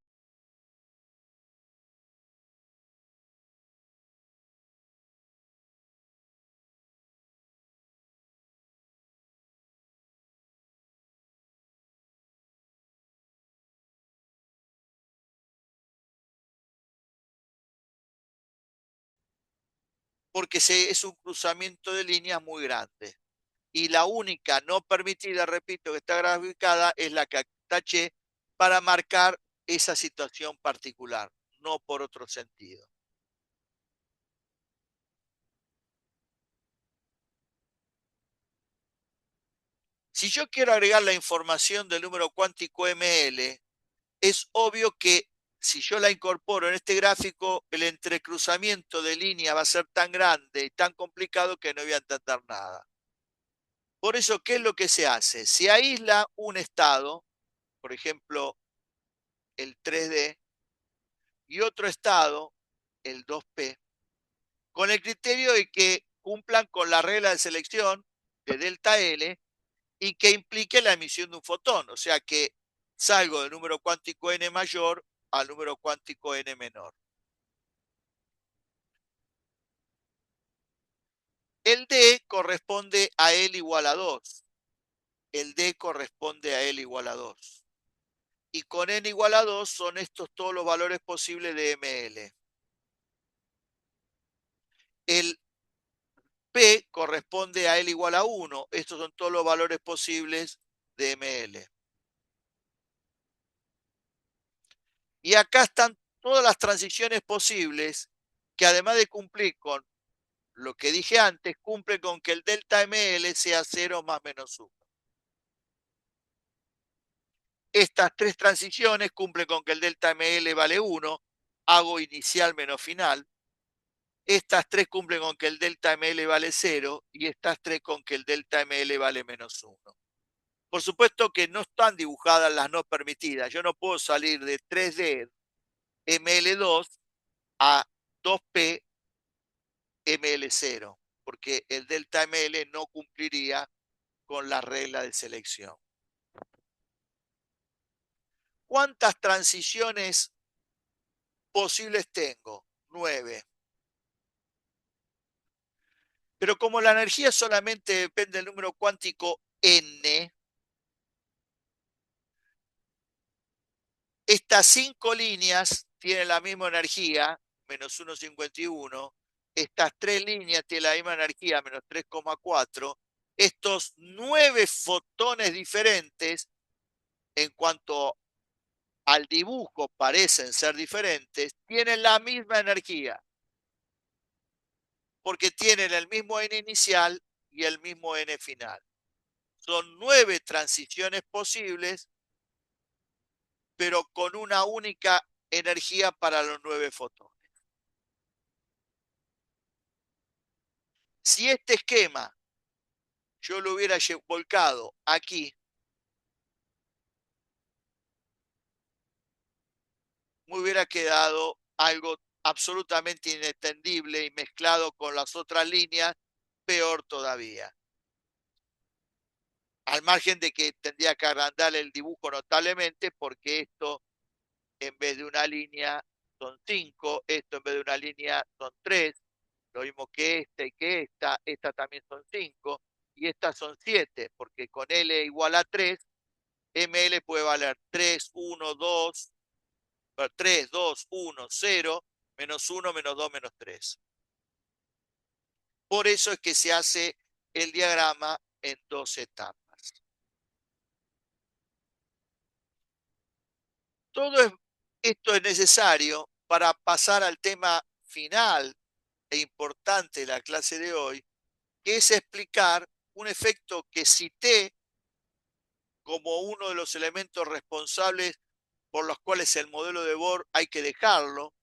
porque es un cruzamiento de líneas muy grande. Y la única no permitida, repito, que está graficada es la que taché para marcar esa situación particular, no por otro sentido. Si yo quiero agregar la información del número cuántico ML, es obvio que si yo la incorporo en este gráfico, el entrecruzamiento de línea va a ser tan grande y tan complicado que no voy a entender nada. Por eso, ¿qué es lo que se hace? Se aísla un estado, por ejemplo, el 3D, y otro estado, el 2P, con el criterio de que cumplan con la regla de selección de delta L y que implique la emisión de un fotón, o sea que salgo del número cuántico n mayor al número cuántico n menor. El D corresponde a L igual a 2. El D corresponde a L igual a 2. Y con n igual a 2 son estos todos los valores posibles de ML. El P corresponde a L igual a 1. Estos son todos los valores posibles de ML. Y acá están todas las transiciones posibles que además de cumplir con lo que dije antes, cumple con que el delta ML sea 0 más menos 1. Estas tres transiciones cumplen con que el delta ML vale 1, hago inicial menos final. Estas tres cumplen con que el delta ML vale 0 y estas tres con que el delta ML vale menos 1. Por supuesto que no están dibujadas las no permitidas. Yo no puedo salir de 3D ML2 a 2P ML0, porque el delta ML no cumpliría con la regla de selección. ¿Cuántas transiciones posibles tengo? 9. Pero como la energía solamente depende del número cuántico n, estas 5 líneas tienen la misma energía, menos 1,51. Estas 3 líneas tienen la misma energía, menos 3,4. Estos 9 fotones diferentes, en cuanto al dibujo parecen ser diferentes, tienen la misma energía, porque tienen el mismo n inicial y el mismo n final. Son 9 transiciones posibles, pero con una única energía para los 9 fotones. Si este esquema yo lo hubiera volcado aquí, me hubiera quedado algo absolutamente inentendible y mezclado con las otras líneas, peor todavía. Al margen de que tendría que agrandar el dibujo notablemente, porque esto en vez de una línea son 5, esto en vez de una línea son 3, lo mismo que esta y que esta también son 5, y estas son 7, porque con L igual a 3, ML puede valer 3, 1, 2, 3, 2, 1, 0, menos 1, menos 2, menos 3. Por eso es que se hace el diagrama en 2 etapas. Todo esto es necesario para pasar al tema final e importante de la clase de hoy, que es explicar un efecto que cité como uno de los elementos responsables por los cuales el modelo de Bohr hay que dejarlo,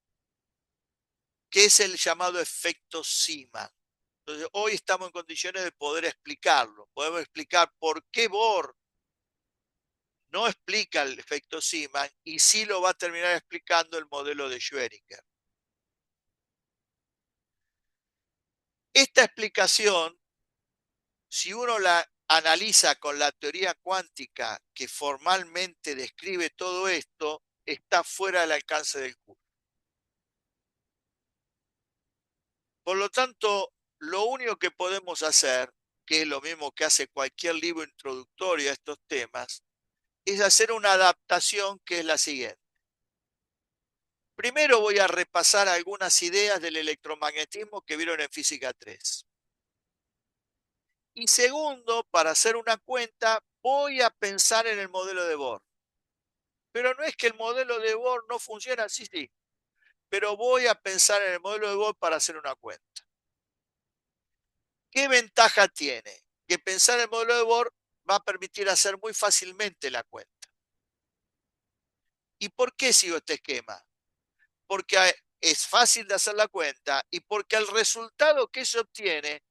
que es el llamado efecto Zeeman. Entonces, hoy estamos en condiciones de poder explicarlo. Podemos explicar por qué Bohr no explica el efecto Zeeman y sí lo va a terminar explicando el modelo de Schrödinger. Esta explicación, si uno la analiza con la teoría cuántica que formalmente describe todo esto, está fuera del alcance del curso. Por lo tanto, lo único que podemos hacer, que es lo mismo que hace cualquier libro introductorio a estos temas, es hacer una adaptación que es la siguiente. Primero voy a repasar algunas ideas del electromagnetismo que vieron en física 3. Y segundo, para hacer una cuenta, voy a pensar en el modelo de Bohr. Pero no es que el modelo de Bohr no funciona así, sí. Pero voy a pensar en el modelo de Bohr para hacer una cuenta. ¿Qué ventaja tiene? Que pensar en el modelo de Bohr va a permitir hacer muy fácilmente la cuenta. ¿Y por qué sigo este esquema? Porque es fácil de hacer la cuenta y porque el resultado que se obtiene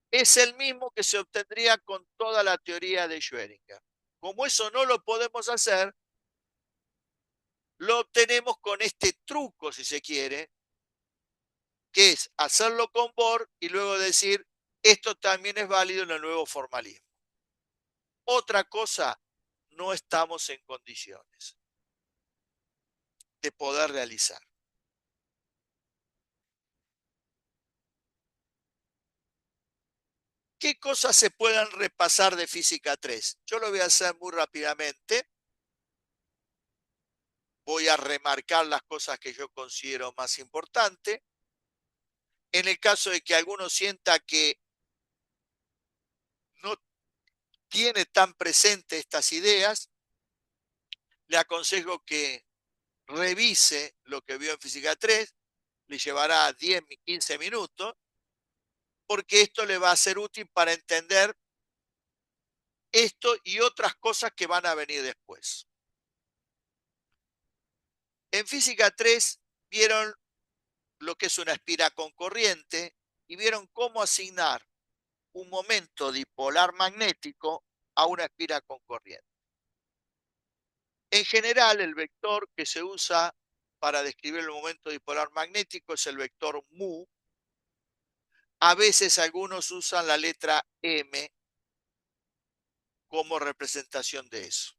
es el mismo que se obtendría con toda la teoría de Schrödinger. Como eso no lo podemos hacer, lo obtenemos con este truco, si se quiere, que es hacerlo con Bohr y luego decir, esto también es válido en el nuevo formalismo. Otra cosa, no estamos en condiciones de poder realizar. ¿Qué cosas se pueden repasar de física 3? Yo lo voy a hacer muy rápidamente. Voy a remarcar las cosas que yo considero más importantes. En el caso de que alguno sienta que no tiene tan presente estas ideas, le aconsejo que revise lo que vio en física 3, le llevará 10, 15 minutos, porque esto le va a ser útil para entender esto y otras cosas que van a venir después. En física 3 vieron lo que es una espira con corriente y vieron cómo asignar un momento dipolar magnético a una espira con corriente. En general, el vector que se usa para describir el momento dipolar magnético es el vector mu. A veces algunos usan la letra m como representación de eso.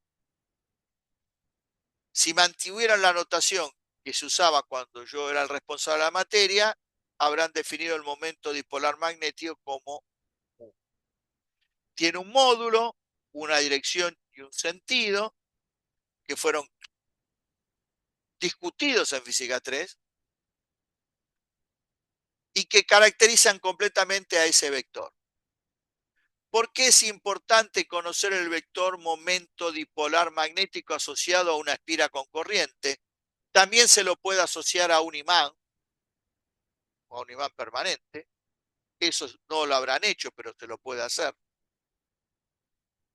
Si mantuvieran la notación que se usaba cuando yo era el responsable de la materia, habrán definido el momento dipolar magnético como mu. Tiene un módulo, una dirección y un sentido que fueron discutidos en física 3 y que caracterizan completamente a ese vector. ¿Por qué es importante conocer el vector momento dipolar magnético asociado a una espira con corriente? También se lo puede asociar a un imán o a un imán permanente. Eso no lo habrán hecho, pero se lo puede hacer.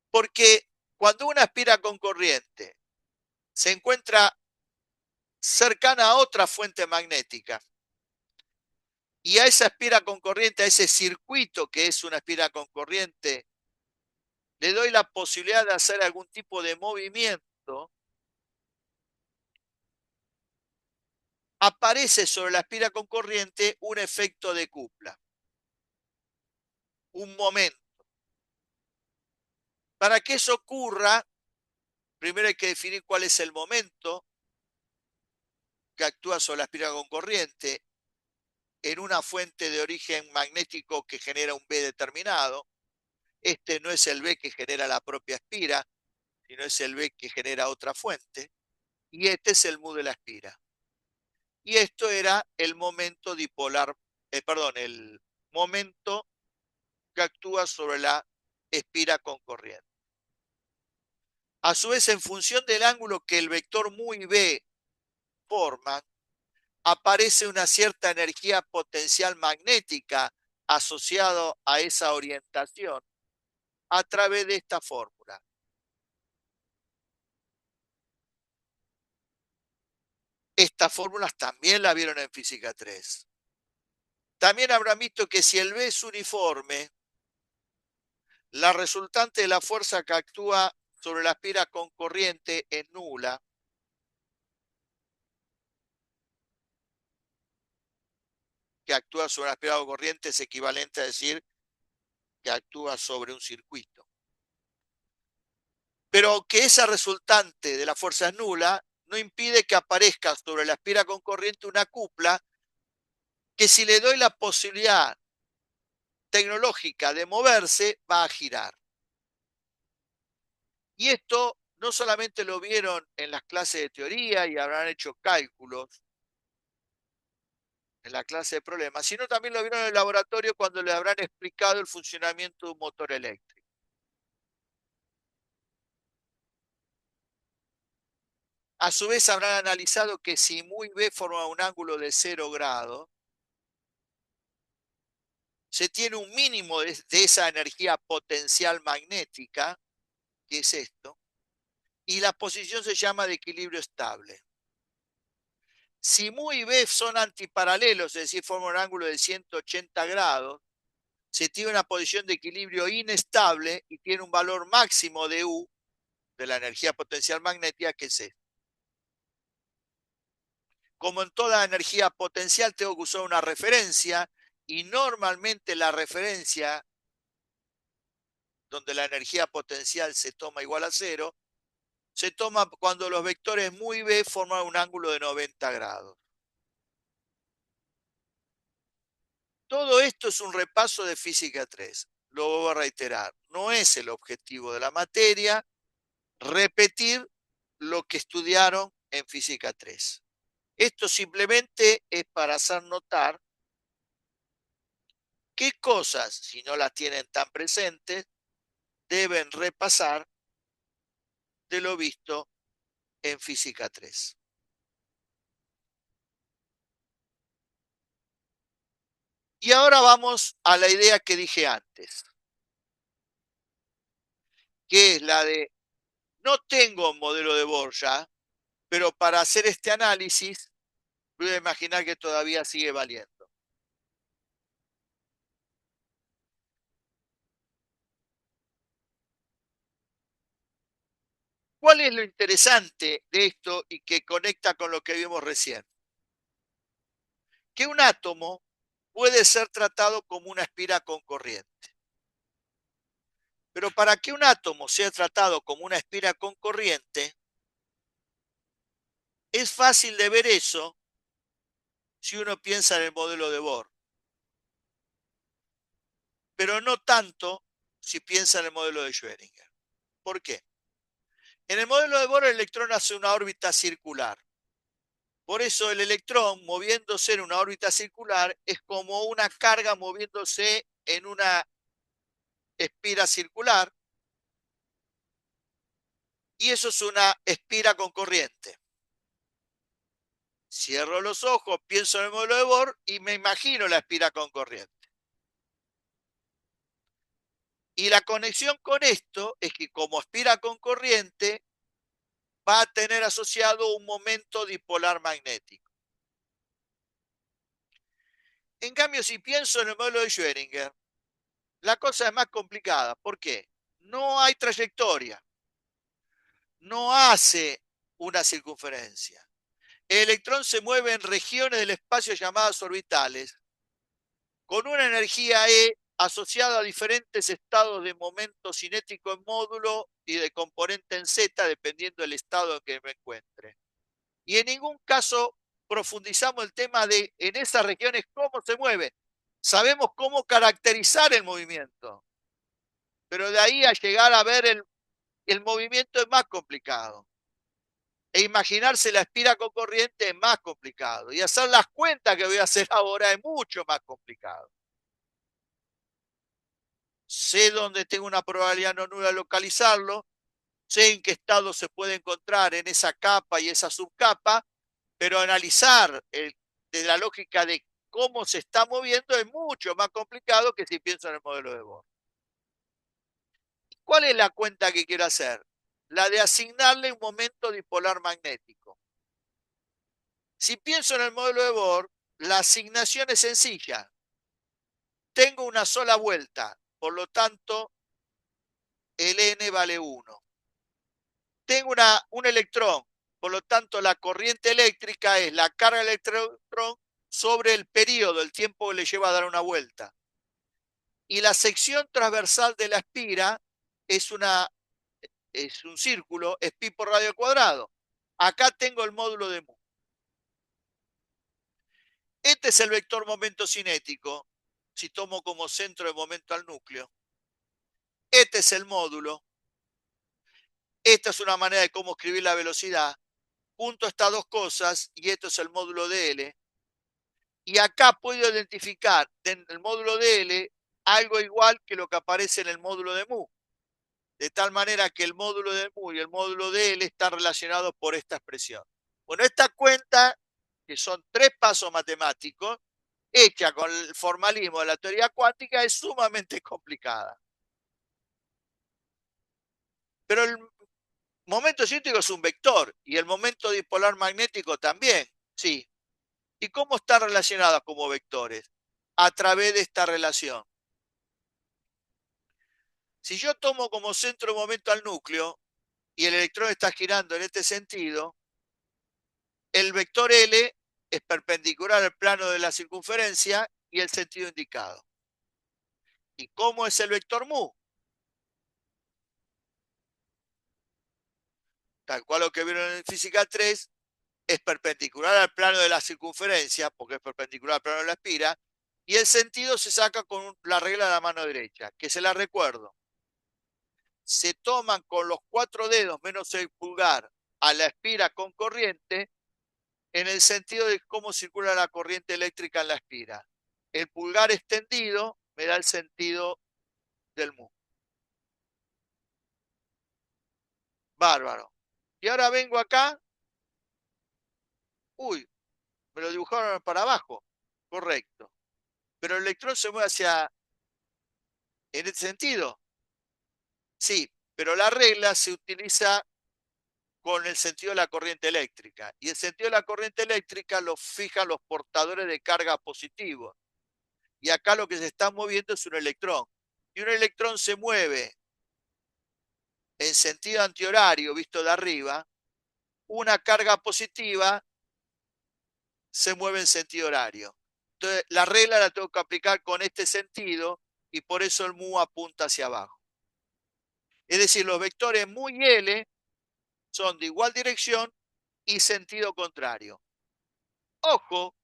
Porque cuando una espira con corriente se encuentra cercana a otra fuente magnética y a esa espira con corriente, a ese circuito que es una espira con corriente, le doy la posibilidad de hacer algún tipo de movimiento, aparece sobre la espira con corriente un efecto de Kupla, un momento. Para que eso ocurra, primero hay que definir cuál es el momento que actúa sobre la espira con corriente en una fuente de origen magnético que genera un B determinado. Este no es el B que genera la propia espira, sino es el B que genera otra fuente. Y este es el mu de la espira. Y esto era el momento dipolar, el momento que actúa sobre la espira con corriente. A su vez, en función del ángulo que el vector mu y B forman, aparece una cierta energía potencial magnética asociado a esa orientación a través de esta fórmula. Estas fórmulas también la vieron en física 3. También habrán visto que si el B es uniforme, la resultante de la fuerza que actúa sobre la espira con corriente es nula. Que actúa sobre la espira con corriente es equivalente a decir que actúa sobre un circuito. Pero que esa resultante de la fuerza es nula, no impide que aparezca sobre la espira con corriente una cupla que si le doy la posibilidad tecnológica de moverse, va a girar. Y esto no solamente lo vieron en las clases de teoría y habrán hecho cálculos, en la clase de problemas, sino también lo vieron en el laboratorio cuando le habrán explicado el funcionamiento de un motor eléctrico. A su vez habrán analizado que si mu y b forma un ángulo de 0 grados, se tiene un mínimo de esa energía potencial magnética, que es esto, y la posición se llama de equilibrio estable. Si mu y b son antiparalelos, es decir, forman un ángulo de 180 grados, se tiene una posición de equilibrio inestable y tiene un valor máximo de U, de la energía potencial magnética, que es esto. Como en toda energía potencial, tengo que usar una referencia y normalmente la referencia donde la energía potencial se toma igual a 0, se toma cuando los vectores mu y b forman un ángulo de 90 grados. Todo esto es un repaso de física 3. Lo voy a reiterar. No es el objetivo de la materia repetir lo que estudiaron en física 3. Esto simplemente es para hacer notar qué cosas, si no las tienen tan presentes, deben repasar de lo visto en física 3. Y ahora vamos a la idea que dije antes, que es la de no tengo un modelo de Borja, pero para hacer este análisis voy a imaginar que todavía sigue valiendo. ¿Cuál es lo interesante de esto y que conecta con lo que vimos recién? Que un átomo puede ser tratado como una espira con corriente. Pero para que un átomo sea tratado como una espira con corriente, es fácil de ver eso si uno piensa en el modelo de Bohr, pero no tanto si piensa en el modelo de Schrödinger. ¿Por qué? En el modelo de Bohr el electrón hace una órbita circular. Por eso el electrón moviéndose en una órbita circular es como una carga moviéndose en una espira circular, y eso es una espira con corriente. Cierro los ojos, pienso en el modelo de Bohr y me imagino la espira con corriente. Y la conexión con esto es que como espira con corriente, va a tener asociado un momento dipolar magnético. En cambio, si pienso en el modelo de Schrödinger, la cosa es más complicada. ¿Por qué? No hay trayectoria, no hace una circunferencia. El electrón se mueve en regiones del espacio llamadas orbitales, con una energía E asociada a diferentes estados de momento cinético en módulo y de componente en Z, dependiendo del estado en que me encuentre. Y en ningún caso profundizamos el tema de en esas regiones cómo se mueve. Sabemos cómo caracterizar el movimiento, pero de ahí a llegar a ver el movimiento es más complicado. E imaginarse la espira con corriente es más complicado. Y hacer las cuentas que voy a hacer ahora es mucho más complicado. Sé dónde tengo una probabilidad no nula de localizarlo, sé en qué estado se puede encontrar en esa capa y esa subcapa, pero analizar de la lógica de cómo se está moviendo es mucho más complicado que si pienso en el modelo de Bohr. ¿Cuál es la cuenta que quiero hacer? La de asignarle un momento dipolar magnético. Si pienso en el modelo de Bohr, la asignación es sencilla. Tengo una sola vuelta, por lo tanto, el n vale 1. Tengo un electrón, por lo tanto, la corriente eléctrica es la carga del electrón sobre el periodo, el tiempo que le lleva a dar una vuelta. Y la sección transversal de la espira es un círculo, es pi por radio al cuadrado. Acá tengo el módulo de mu. Este es el vector momento cinético, si tomo como centro de momento al núcleo. Este es el módulo. Esta es una manera de cómo escribir la velocidad. Junto estas dos cosas, y esto es el módulo de L. Y acá puedo identificar en el módulo de L algo igual que lo que aparece en el módulo de mu. De tal manera que el módulo de mu y el módulo de L están relacionados por esta expresión. Bueno, esta cuenta, que son 3 pasos matemáticos, hecha con el formalismo de la teoría cuántica, es sumamente complicada. Pero el momento científico es un vector y el momento dipolar magnético también, sí. ¿Y cómo están relacionadas como vectores? A través de esta relación. Si yo tomo como centro de momento al núcleo y el electrón está girando en este sentido, el vector L es perpendicular al plano de la circunferencia y el sentido indicado. ¿Y cómo es el vector mu? Tal cual lo que vieron en física 3, es perpendicular al plano de la circunferencia, porque es perpendicular al plano de la espira, y el sentido se saca con la regla de la mano derecha, que se la recuerdo. Se toman con los 4 dedos menos el pulgar a la espira con corriente en el sentido de cómo circula la corriente eléctrica en la espira. El pulgar extendido me da el sentido del mu. Bárbaro. Y ahora vengo acá. Uy, me lo dibujaron para abajo. Correcto. Pero el electrón se mueve hacia, en este sentido. Sí, pero la regla se utiliza con el sentido de la corriente eléctrica. Y el sentido de la corriente eléctrica lo fijan los portadores de carga positivos. Y acá lo que se está moviendo es un electrón. Y un electrón se mueve en sentido antihorario, visto de arriba. Una carga positiva se mueve en sentido horario. Entonces, la regla la tengo que aplicar con este sentido y por eso el mu apunta hacia abajo. Es decir, los vectores mu y L son de igual dirección y sentido contrario. Ojo,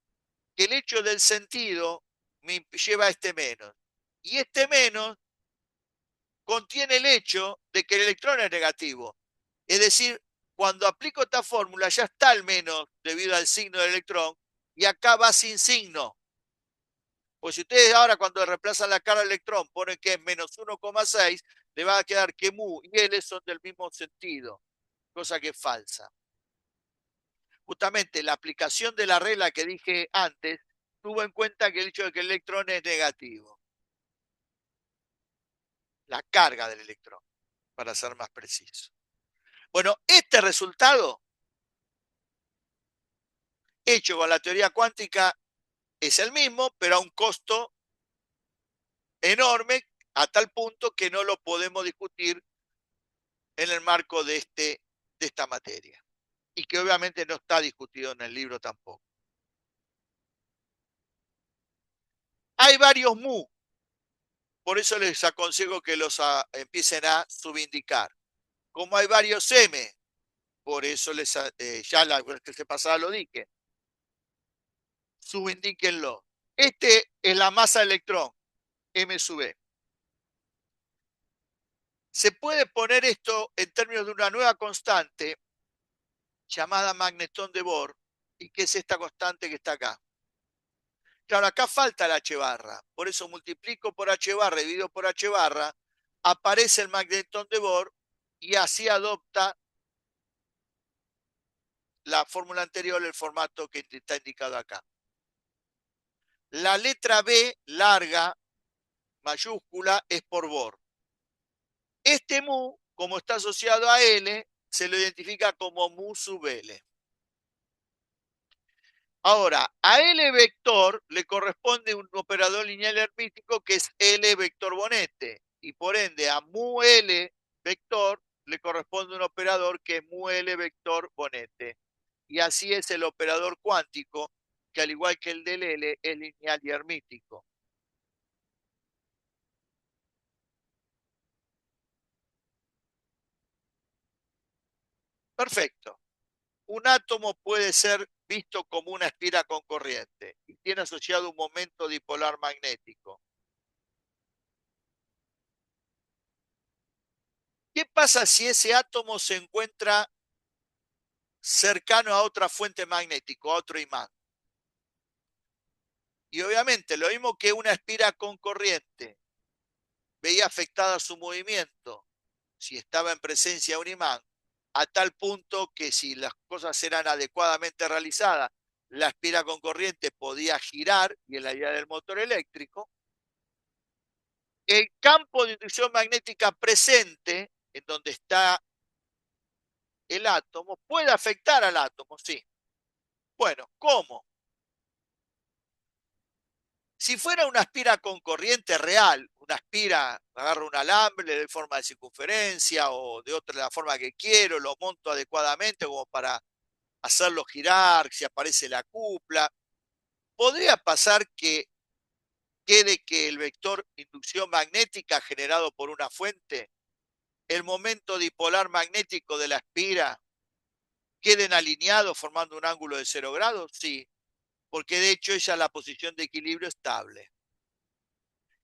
que el hecho del sentido me lleva a este menos. Y este menos contiene el hecho de que el electrón es negativo. Es decir, cuando aplico esta fórmula ya está el menos debido al signo del electrón y acá va sin signo. Pues si ustedes ahora cuando reemplazan la cara del electrón ponen que es menos 1,6, le va a quedar que mu y L son del mismo sentido, cosa que es falsa. Justamente la aplicación de la regla que dije antes tuvo en cuenta que el hecho de que el electrón es negativo. La carga del electrón, para ser más preciso. Bueno, este resultado, hecho con la teoría cuántica, es el mismo, pero a un costo enorme, a tal punto que no lo podemos discutir en el marco de esta materia. Y que obviamente no está discutido en el libro tampoco. Hay varios mu, por eso les aconsejo que los empiecen a subindicar. Como hay varios m, por eso ya la vez que se pasaba lo dije. Subindíquenlo. Este es la masa de electrón, m sub e. Se puede poner esto en términos de una nueva constante llamada magnetón de Bohr, y que es esta constante que está acá. Claro, acá falta la h barra, por eso multiplico por h barra y divido por h barra, aparece el magnetón de Bohr y así adopta la fórmula anterior, el formato que está indicado acá. La letra B larga, mayúscula, es por Bohr. Este mu, como está asociado a L, se lo identifica como mu sub L. Ahora, a L vector le corresponde un operador lineal hermítico que es L vector bonete. Y por ende, a mu L vector le corresponde un operador que es mu L vector bonete. Y así es el operador cuántico, que al igual que el del L, es lineal y hermítico. Perfecto. Un átomo puede ser visto como una espira con corriente y tiene asociado un momento dipolar magnético. ¿Qué pasa si ese átomo se encuentra cercano a otra fuente magnética, a otro imán? Y obviamente, lo mismo que una espira con corriente veía afectada su movimiento si estaba en presencia de un imán, a tal punto que si las cosas eran adecuadamente realizadas, la espira con corriente podía girar, y en la idea del motor eléctrico, el campo de inducción magnética presente, en donde está el átomo, puede afectar al átomo, sí. Bueno, ¿cómo? Si fuera una espira con corriente real, una espira, agarro un alambre, le doy forma de circunferencia o de otra la forma que quiero, lo monto adecuadamente como para hacerlo girar, si aparece la cupla, podría pasar que quede que el vector inducción magnética generado por una fuente, el momento dipolar magnético de la espira, queden alineados formando un ángulo de 0 grados, sí, porque de hecho esa es la posición de equilibrio estable.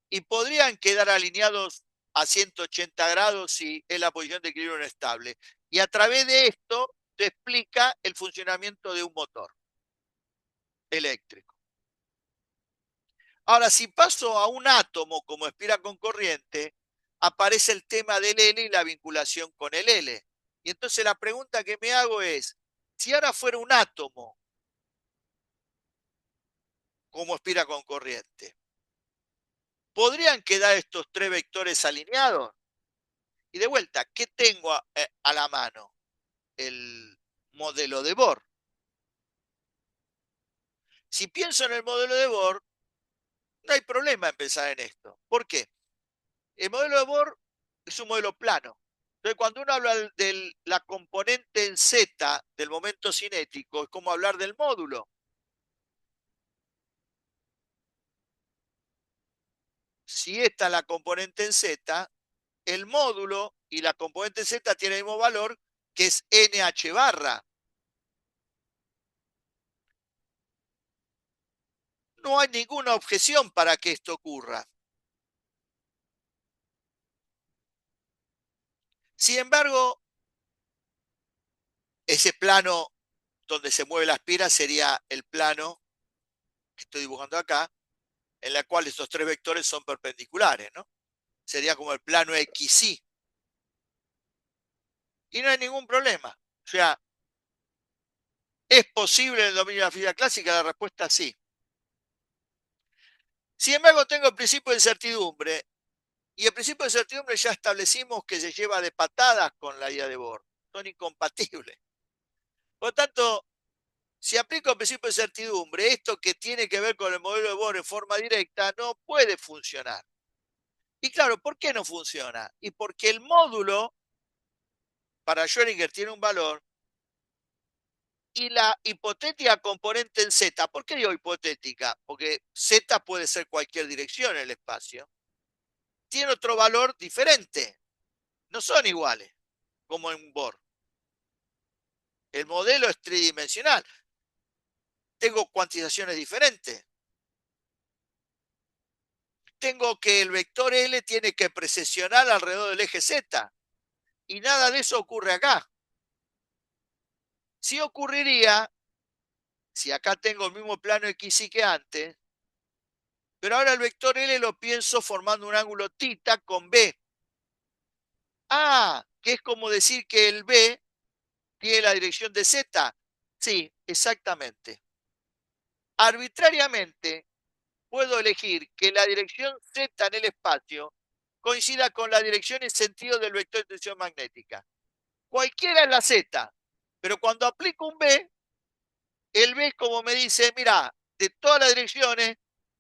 Y podrían quedar alineados a 180 grados si es la posición de equilibrio estable. Y a través de esto se explica el funcionamiento de un motor eléctrico. Ahora, si paso a un átomo como espira con corriente, aparece el tema del L y la vinculación con el L. Y entonces la pregunta que me hago es, si ahora fuera un átomo como espira con corriente, ¿podrían quedar estos tres vectores alineados? Y de vuelta, ¿qué tengo a la mano? El modelo de Bohr. Si pienso en el modelo de Bohr, no hay problema en pensar en esto. ¿Por qué? El modelo de Bohr es un modelo plano. Entonces, cuando uno habla de la componente en Z del momento cinético, es como hablar del módulo. Si esta es la componente en Z, el módulo y la componente en Z tienen el mismo valor, que es NH barra. No hay ninguna objeción para que esto ocurra. Sin embargo, ese plano donde se mueve la espira sería el plano que estoy dibujando acá, en la cual estos tres vectores son perpendiculares, ¿no? Sería como el plano XY. Y no hay ningún problema. O sea, ¿es posible en el dominio de la física clásica? La respuesta es sí. Sin embargo, tengo el principio de incertidumbre. Y el principio de incertidumbre ya establecimos que se lleva de patadas con la idea de Bohr. Son incompatibles. Por lo tanto, si aplico el principio de incertidumbre, esto que tiene que ver con el modelo de Bohr en forma directa no puede funcionar. Y claro, ¿por qué no funciona? Y porque el módulo para Schrödinger tiene un valor y la hipotética componente en Z, ¿por qué digo hipotética? Porque Z puede ser cualquier dirección en el espacio, tiene otro valor diferente, no son iguales, como en Bohr. El modelo es tridimensional, tengo cuantizaciones diferentes. Tengo que el vector L tiene que precesionar alrededor del eje Z, y nada de eso ocurre acá. Sí ocurriría si acá tengo el mismo plano XY que antes, pero ahora el vector L lo pienso formando un ángulo θ con B. Ah, que es como decir que el B tiene la dirección de Z. Sí, exactamente. Arbitrariamente puedo elegir que la dirección Z en el espacio coincida con la dirección en sentido del vector de tensión magnética. Cualquiera es la Z, pero cuando aplico un B, el B como me dice, mira, de todas las direcciones,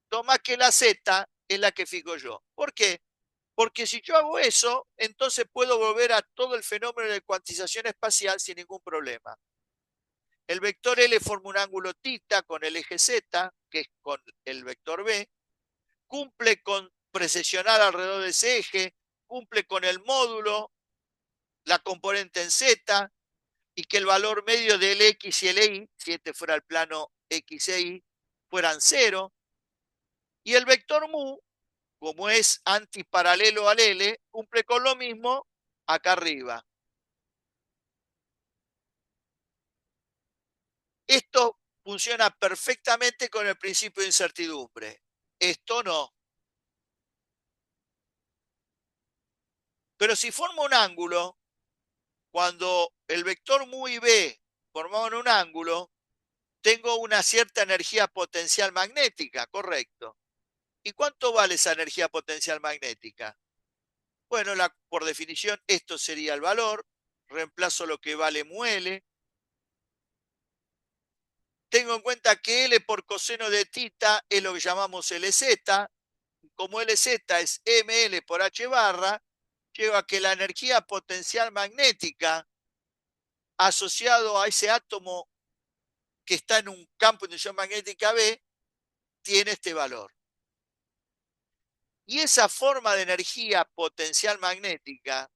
toma que la Z es la que fijo yo. ¿Por qué? Porque si yo hago eso, entonces puedo volver a todo el fenómeno de cuantización espacial sin ningún problema. El vector L forma un ángulo θ con el eje Z, que es con el vector B, cumple con precesionar alrededor de ese eje, cumple con el módulo, la componente en Z, y que el valor medio del X y el Y, si este fuera el plano X e Y, fueran 0. Y el vector mu, como es antiparalelo al L, cumple con lo mismo acá arriba. Esto funciona perfectamente con el principio de incertidumbre. Esto no. Pero si forma un ángulo, cuando el vector mu y b formaban un ángulo, tengo una cierta energía potencial magnética, correcto. ¿Y cuánto vale esa energía potencial magnética? Bueno, por definición, esto sería el valor. Reemplazo lo que vale mu L. Tengo en cuenta que L por coseno de tita es lo que llamamos LZ. Como LZ es ML por H barra, lleva a que la energía potencial magnética asociado a ese átomo que está en un campo de inducción magnética B tiene este valor. Y esa forma de energía potencial magnética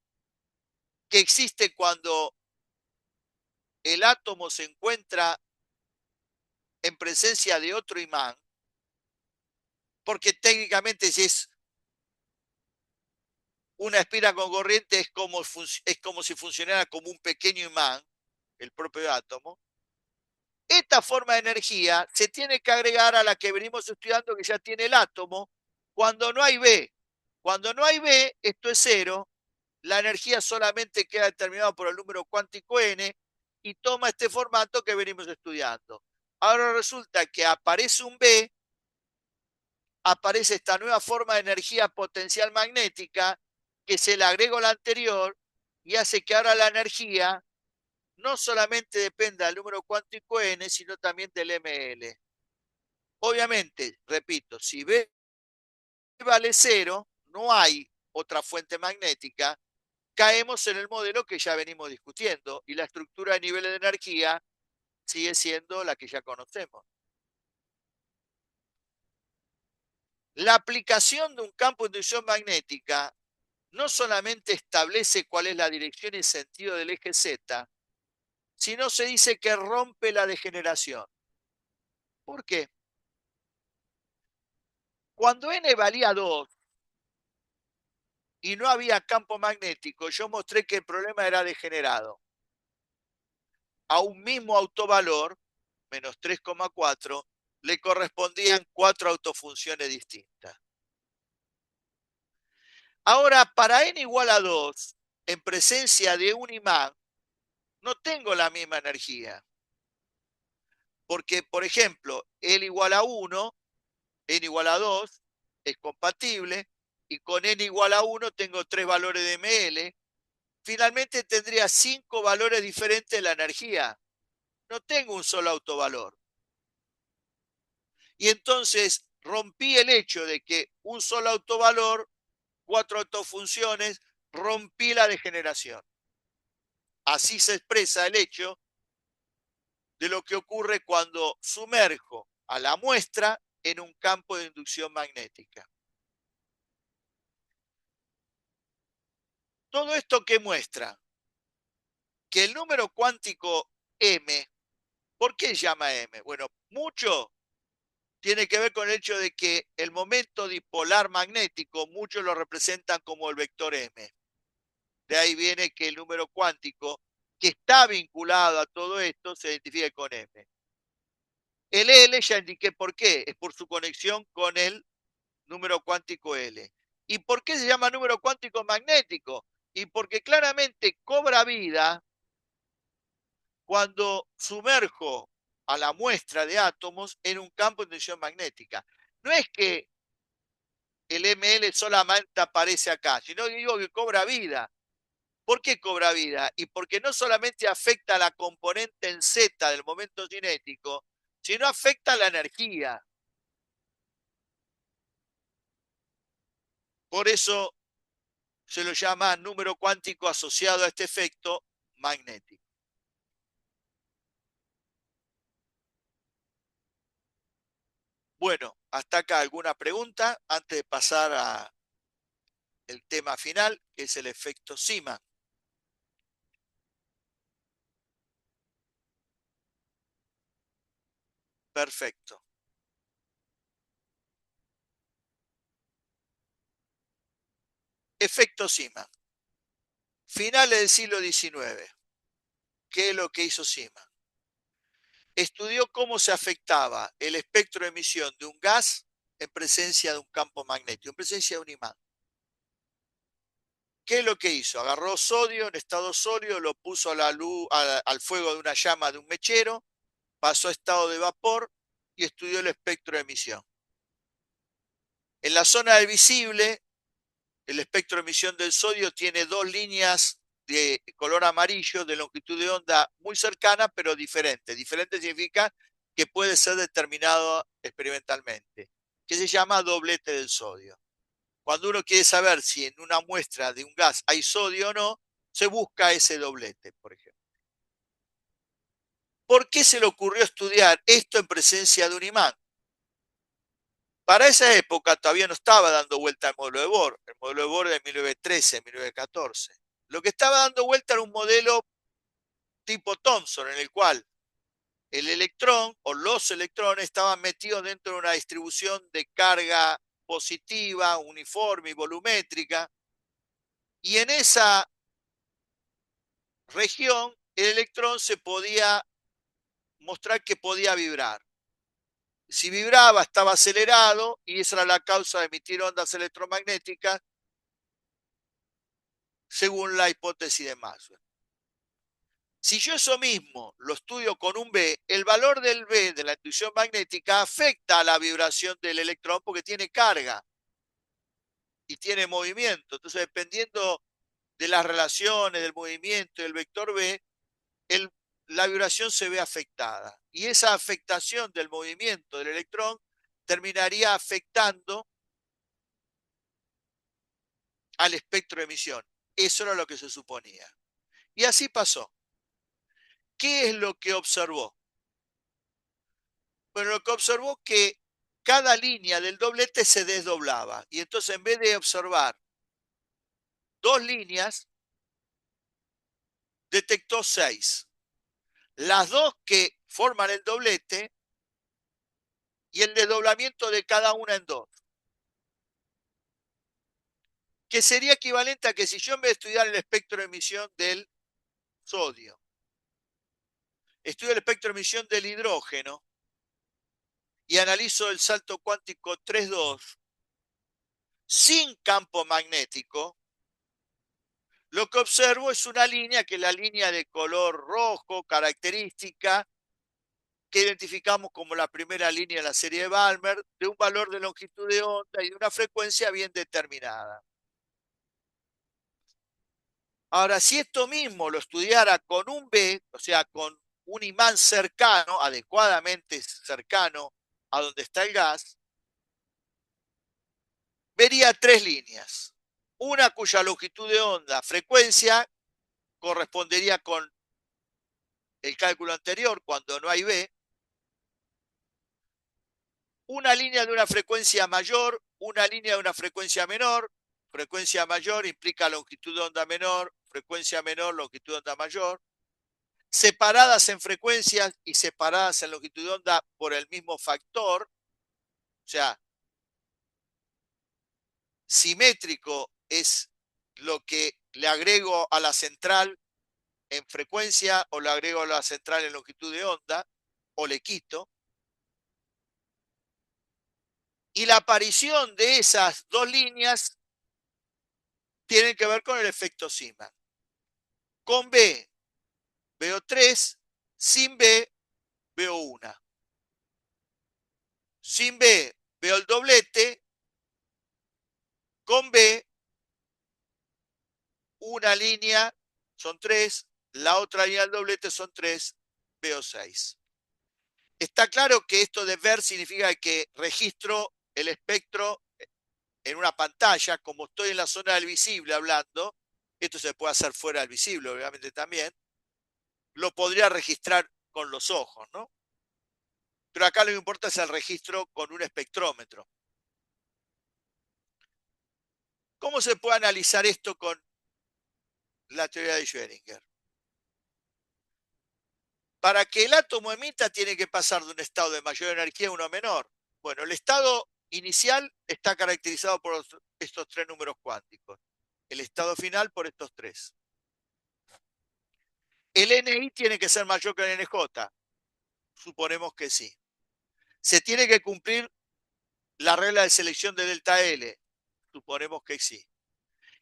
que existe cuando el átomo se encuentra en presencia de otro imán, porque técnicamente si es una espira con corriente es como si funcionara como un pequeño imán, el propio átomo. Esta forma de energía se tiene que agregar a la que venimos estudiando que ya tiene el átomo cuando no hay B. Cuando no hay B, esto es cero, la energía solamente queda determinada por el número cuántico n y toma este formato que venimos estudiando. Ahora resulta que aparece un B, aparece esta nueva forma de energía potencial magnética que se le agrega a la anterior y hace que ahora la energía no solamente dependa del número cuántico n, sino también del ml. Obviamente, repito, si B vale cero, no hay otra fuente magnética, caemos en el modelo que ya venimos discutiendo y la estructura de niveles de energía sigue siendo la que ya conocemos. La aplicación de un campo de inducción magnética no solamente establece cuál es la dirección y sentido del eje Z, sino se dice que rompe la degeneración. ¿Por qué? Cuando n valía 2 y no había campo magnético, yo mostré que el problema era degenerado. A un mismo autovalor, menos 3,4, le correspondían 4 autofunciones distintas. Ahora, para n igual a 2, en presencia de un imán, no tengo la misma energía. Porque, por ejemplo, L igual a 1, n igual a 2, es compatible, y con n igual a 1 tengo 3 valores de ml. Finalmente tendría 5 valores diferentes de la energía. No tengo un solo autovalor. Y entonces rompí el hecho de que un solo autovalor, 4 autofunciones, rompí la degeneración. Así se expresa el hecho de lo que ocurre cuando sumerjo a la muestra en un campo de inducción magnética. Todo esto que muestra que el número cuántico M, ¿por qué llama M? Bueno, mucho tiene que ver con el hecho de que el momento dipolar magnético, muchos lo representan como el vector M. De ahí viene que el número cuántico que está vinculado a todo esto se identifica con M. El L ya indiqué por qué, es por su conexión con el número cuántico L. ¿Y por qué se llama número cuántico magnético? Y porque claramente cobra vida cuando sumerjo a la muestra de átomos en un campo de inducción magnética. No es que el ML solamente aparece acá, sino que digo que cobra vida. ¿Por qué cobra vida? Y porque no solamente afecta a la componente en Z del momento cinético, sino afecta a la energía. Por eso se lo llama número cuántico asociado a este efecto magnético. Bueno, hasta acá alguna pregunta antes de pasar al tema final, que es el efecto Sima. Perfecto. Efecto Sima. Finales del siglo XIX. ¿Qué es lo que hizo Sima? estudió cómo se afectaba el espectro de emisión de un gas en presencia de un campo magnético, en presencia de un imán. ¿Qué es lo que hizo? Agarró sodio en estado sólido, lo puso a la luz, al fuego de una llama de un mechero, pasó a estado de vapor y estudió el espectro de emisión. En la zona del visible, el espectro de emisión del sodio tiene dos líneas de color amarillo de longitud de onda muy cercana, pero diferente. Diferente significa que puede ser determinado experimentalmente, que se llama doblete del sodio. Cuando uno quiere saber si en una muestra de un gas hay sodio o no, se busca ese doblete, por ejemplo. ¿Por qué se le ocurrió estudiar esto en presencia de un imán? Para esa época todavía no estaba dando vuelta el modelo de Bohr. El modelo de Bohr es de 1913, 1914. Lo que estaba dando vuelta era un modelo tipo Thomson, en el cual el electrón o los electrones estaban metidos dentro de una distribución de carga positiva, uniforme y volumétrica. Y en esa región, el electrón se podía mostrar que podía vibrar. Si vibraba, estaba acelerado y esa era la causa de emitir ondas electromagnéticas según la hipótesis de Maxwell. Si yo eso mismo lo estudio con un B, el valor del B de la inducción magnética afecta a la vibración del electrón porque tiene carga y tiene movimiento. Entonces, dependiendo de las relaciones, del movimiento y del vector B, la vibración se ve afectada. Y esa afectación del movimiento del electrón terminaría afectando al espectro de emisión. Eso era lo que se suponía. Y así pasó. ¿Qué es lo que observó? Bueno, lo que observó que cada línea del doblete se desdoblaba. Y entonces en vez de observar dos líneas, detectó 6. Las dos que forman el doblete y el desdoblamiento de cada una en dos. Que sería equivalente a que si yo en vez de estudiar el espectro de emisión del sodio, estudio el espectro de emisión del hidrógeno y analizo el salto cuántico 3,2 sin campo magnético, lo que observo es una línea que es la línea de color rojo, característica, que identificamos como la primera línea de la serie de Balmer, de un valor de longitud de onda y de una frecuencia bien determinada. Ahora, si esto mismo lo estudiara con un B, o sea, con un imán cercano, adecuadamente cercano a donde está el gas, vería tres líneas. Una cuya longitud de onda, frecuencia, correspondería con el cálculo anterior, cuando no hay B. Una línea de una frecuencia mayor, una línea de una frecuencia menor. Frecuencia mayor implica longitud de onda menor, frecuencia menor, longitud de onda mayor. Separadas en frecuencias y separadas en longitud de onda por el mismo factor. O sea, simétrico es lo que le agrego a la central en frecuencia o le agrego a la central en longitud de onda o le quito. Y la aparición de esas dos líneas tiene que ver con el efecto Zeeman. Con B veo 3, sin B veo 1. Sin B veo el doblete, con B una línea son 3, la otra línea del doblete son 3, veo 6. Está claro que esto de ver significa que registro el espectro en una pantalla, como estoy en la zona del visible hablando, esto se puede hacer fuera del visible, obviamente también, lo podría registrar con los ojos, ¿no? Pero acá lo que importa es el registro con un espectrómetro. ¿Cómo se puede analizar esto con la teoría de Schrödinger? Para que el átomo emita tiene que pasar de un estado de mayor energía a uno menor. Bueno, el estado inicial está caracterizado por estos tres números cuánticos. El estado final por estos tres. El NI tiene que ser mayor que el NJ. Suponemos que sí. ¿Se tiene que cumplir la regla de selección de delta L? Suponemos que sí.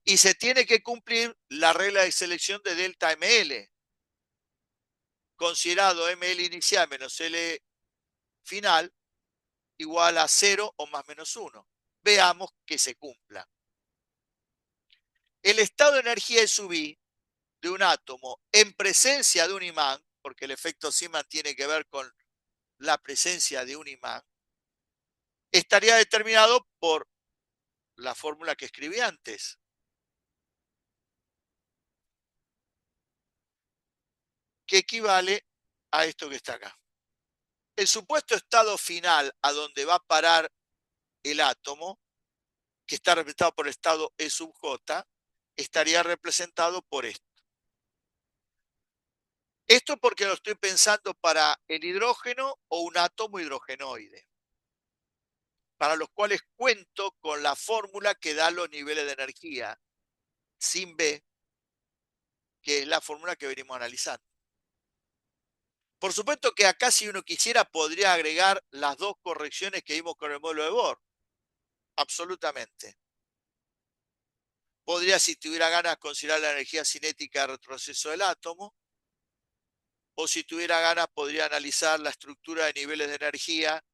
Y se tiene que cumplir la regla de selección de delta ML, considerado ML inicial menos L final igual a 0 o más menos 1. Veamos que se cumpla. El estado de energía sub I de un átomo en presencia de un imán, porque el efecto Zeeman tiene que ver con la presencia de un imán, estaría determinado por la fórmula que escribí antes, que equivale a esto que está acá. El supuesto estado final a donde va a parar el átomo, que está representado por el estado E sub J, estaría representado por esto. Esto porque lo estoy pensando para el hidrógeno o un átomo hidrogenoide, para los cuales cuento con la fórmula que da los niveles de energía, sin B, que es la fórmula que venimos analizando. Por supuesto que acá, si uno quisiera, podría agregar las dos correcciones que vimos con el modelo de Bohr. Absolutamente. Podría, si tuviera ganas, considerar la energía cinética de retroceso del átomo, o si tuviera ganas, podría analizar la estructura de niveles de energía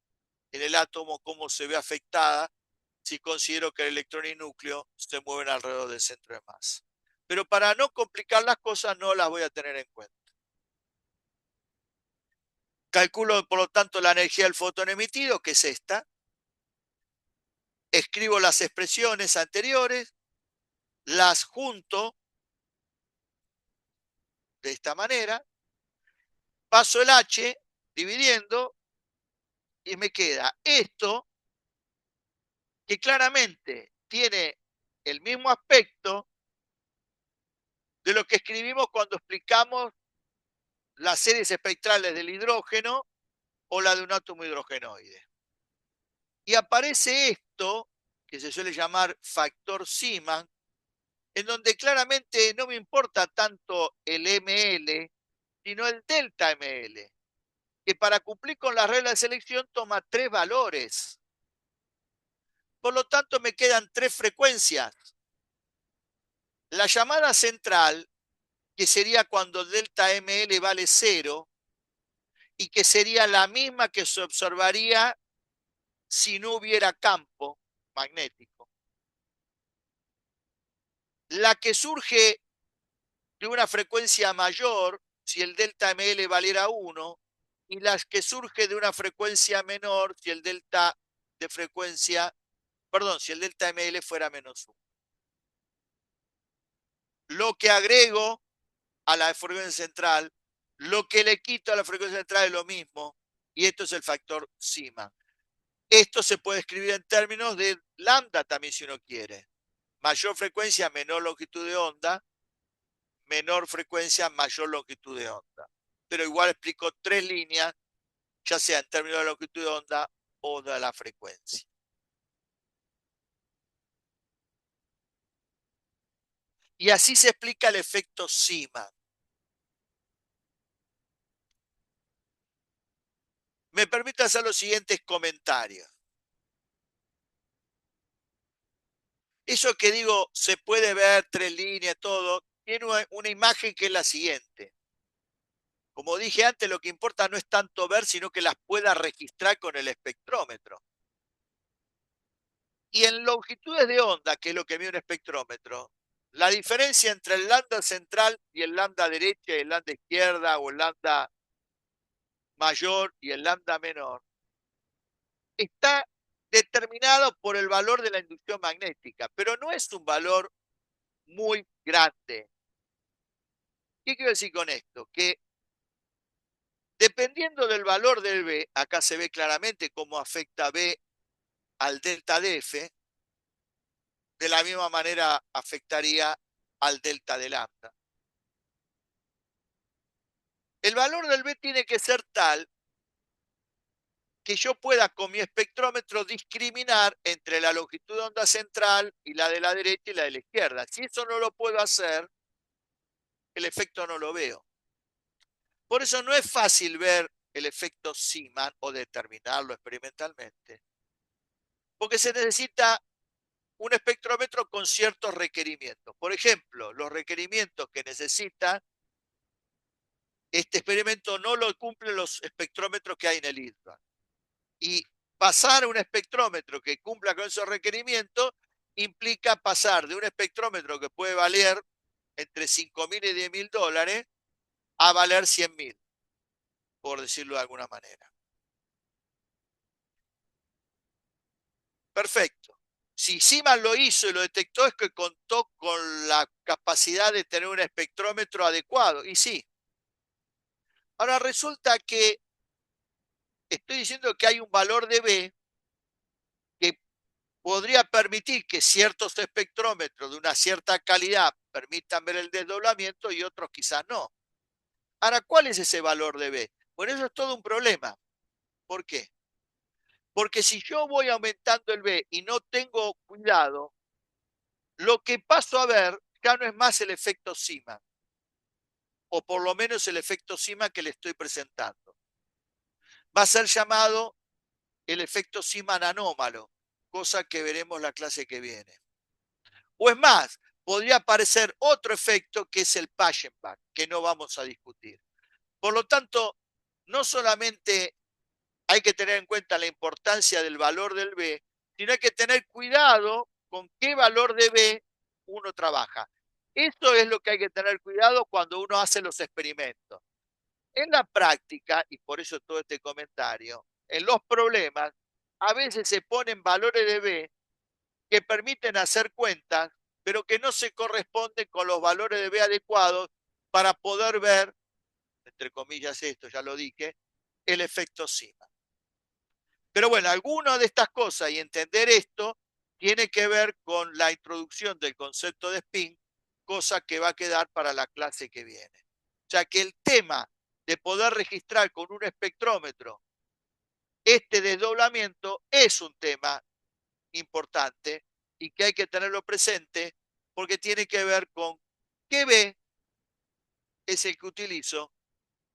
en el átomo, cómo se ve afectada si considero que el electrón y núcleo se mueven alrededor del centro de masa. Pero para no complicar las cosas, no las voy a tener en cuenta. Calculo, por lo tanto, la energía del fotón emitido, que es esta. Escribo las expresiones anteriores, las junto de esta manera, paso el H dividiendo y me queda esto que claramente tiene el mismo aspecto de lo que escribimos cuando explicamos las series espectrales del hidrógeno o la de un átomo hidrogenoide. Y aparece esto, que se suele llamar factor Zeeman, en donde claramente no me importa tanto el ML, sino el delta ML, que para cumplir con la regla de selección toma 3 valores. Por lo tanto, me quedan 3 frecuencias. La llamada central, que sería cuando delta ML vale 0, y que sería la misma que se observaría si no hubiera campo magnético. La que surge de una frecuencia mayor, si el delta ML valiera 1, y las que surge de una frecuencia menor, si el delta de frecuencia, perdón, si el delta ML fuera menos 1. Lo que agrego a la frecuencia central, lo que le quito a la frecuencia central es lo mismo, y esto es el factor Zeeman. Esto se puede escribir en términos de lambda también si uno quiere. Mayor frecuencia, menor longitud de onda, menor frecuencia, mayor longitud de onda. Pero igual explico 3 líneas, ya sea en términos de longitud de onda o de la frecuencia. Y así se explica el efecto Zeeman. Me permite hacer los siguientes comentarios. Eso que digo, se puede ver 3 líneas, todo, tiene una imagen que es la siguiente. Como dije antes, lo que importa no es tanto ver, sino que las pueda registrar con el espectrómetro. Y en longitudes de onda, que es lo que mide un espectrómetro, la diferencia entre el lambda central y el lambda derecha y el lambda izquierda, o el lambda mayor y el lambda menor, está determinado por el valor de la inducción magnética, pero no es un valor muy grande. ¿Qué quiero decir con esto? Que dependiendo del valor del B, acá se ve claramente cómo afecta B al delta DF, de la misma manera afectaría al delta de lambda. El valor del B tiene que ser tal que yo pueda con mi espectrómetro discriminar entre la longitud de onda central y la de la derecha y la de la izquierda. Si eso no lo puedo hacer, el efecto no lo veo. Por eso no es fácil ver el efecto Zeeman o determinarlo experimentalmente, porque se necesita un espectrómetro con ciertos requerimientos. Por ejemplo, los requerimientos que necesita este experimento no lo cumplen los espectrómetros que hay en el IRPA. Y pasar a un espectrómetro que cumpla con esos requerimientos implica pasar de un espectrómetro que puede valer entre 5.000 y 10.000 dólares a valer 100.000, por decirlo de alguna manera. Perfecto. Si Zeeman lo hizo y lo detectó, es que contó con la capacidad de tener un espectrómetro adecuado. Y sí. Ahora resulta que estoy diciendo que hay un valor de B que podría permitir que ciertos espectrómetros de una cierta calidad permitan ver el desdoblamiento y otros quizás no. Ahora, ¿cuál es ese valor de B? Bueno, eso es todo un problema. ¿Por qué? Porque si yo voy aumentando el B y no tengo cuidado, lo que paso a ver ya no es más el efecto Zeeman, o por lo menos el efecto Zeeman que le estoy presentando. Va a ser llamado el efecto Zeeman anómalo, cosa que veremos la clase que viene. O es más, podría aparecer otro efecto que es el Paschen-Back, que no vamos a discutir. Por lo tanto, no solamente hay que tener en cuenta la importancia del valor del B, sino hay que tener cuidado con qué valor de B uno trabaja. Esto es lo que hay que tener cuidado cuando uno hace los experimentos. En la práctica, y por eso todo este comentario, en los problemas, a veces se ponen valores de B que permiten hacer cuentas, pero que no se corresponden con los valores de B adecuados para poder ver, entre comillas esto, ya lo dije, el efecto Zeeman. Pero bueno, alguna de estas cosas y entender esto tiene que ver con la introducción del concepto de spin, cosa que va a quedar para la clase que viene. O sea que el tema de poder registrar con un espectrómetro este desdoblamiento es un tema importante y que hay que tenerlo presente porque tiene que ver con qué B es el que utilizo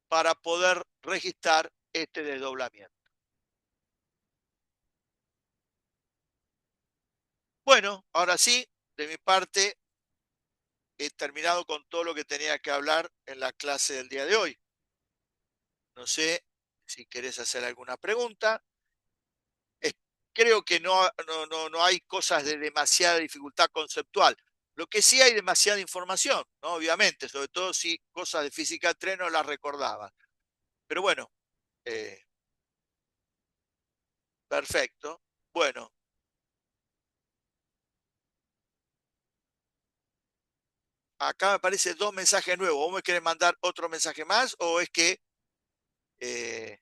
para poder registrar este desdoblamiento. Bueno, ahora sí, de mi parte he terminado con todo lo que tenía que hablar en la clase del día de hoy. No sé si querés hacer alguna pregunta. Creo que no hay cosas de demasiada dificultad conceptual. Lo que sí hay demasiada información, ¿no? Obviamente, sobre todo si cosas de física 3 no las recordaba. Pero bueno, eh, perfecto. Bueno, acá me aparecen dos mensajes nuevos. ¿Vos me querés mandar otro mensaje más o es que eh,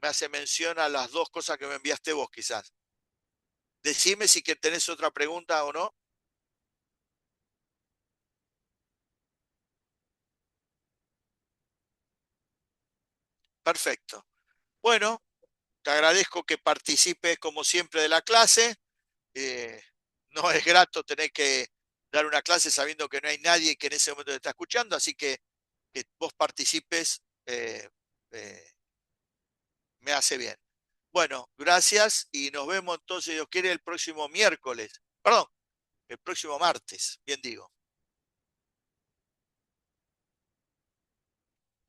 me hace mención a las dos cosas que me enviaste vos quizás? Decime si que tenés otra pregunta o no. Perfecto. Bueno, te agradezco que participes como siempre de la clase. Eh, no es grato tener que dar una clase sabiendo que no hay nadie que en ese momento te está escuchando, así que vos participes eh, me hace bien. Bueno, gracias y nos vemos entonces, si Dios quiere, el próximo miércoles. Perdón, el próximo martes, bien digo.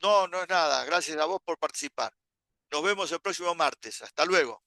No, no es nada. Gracias a vos por participar. Nos vemos el próximo martes. Hasta luego.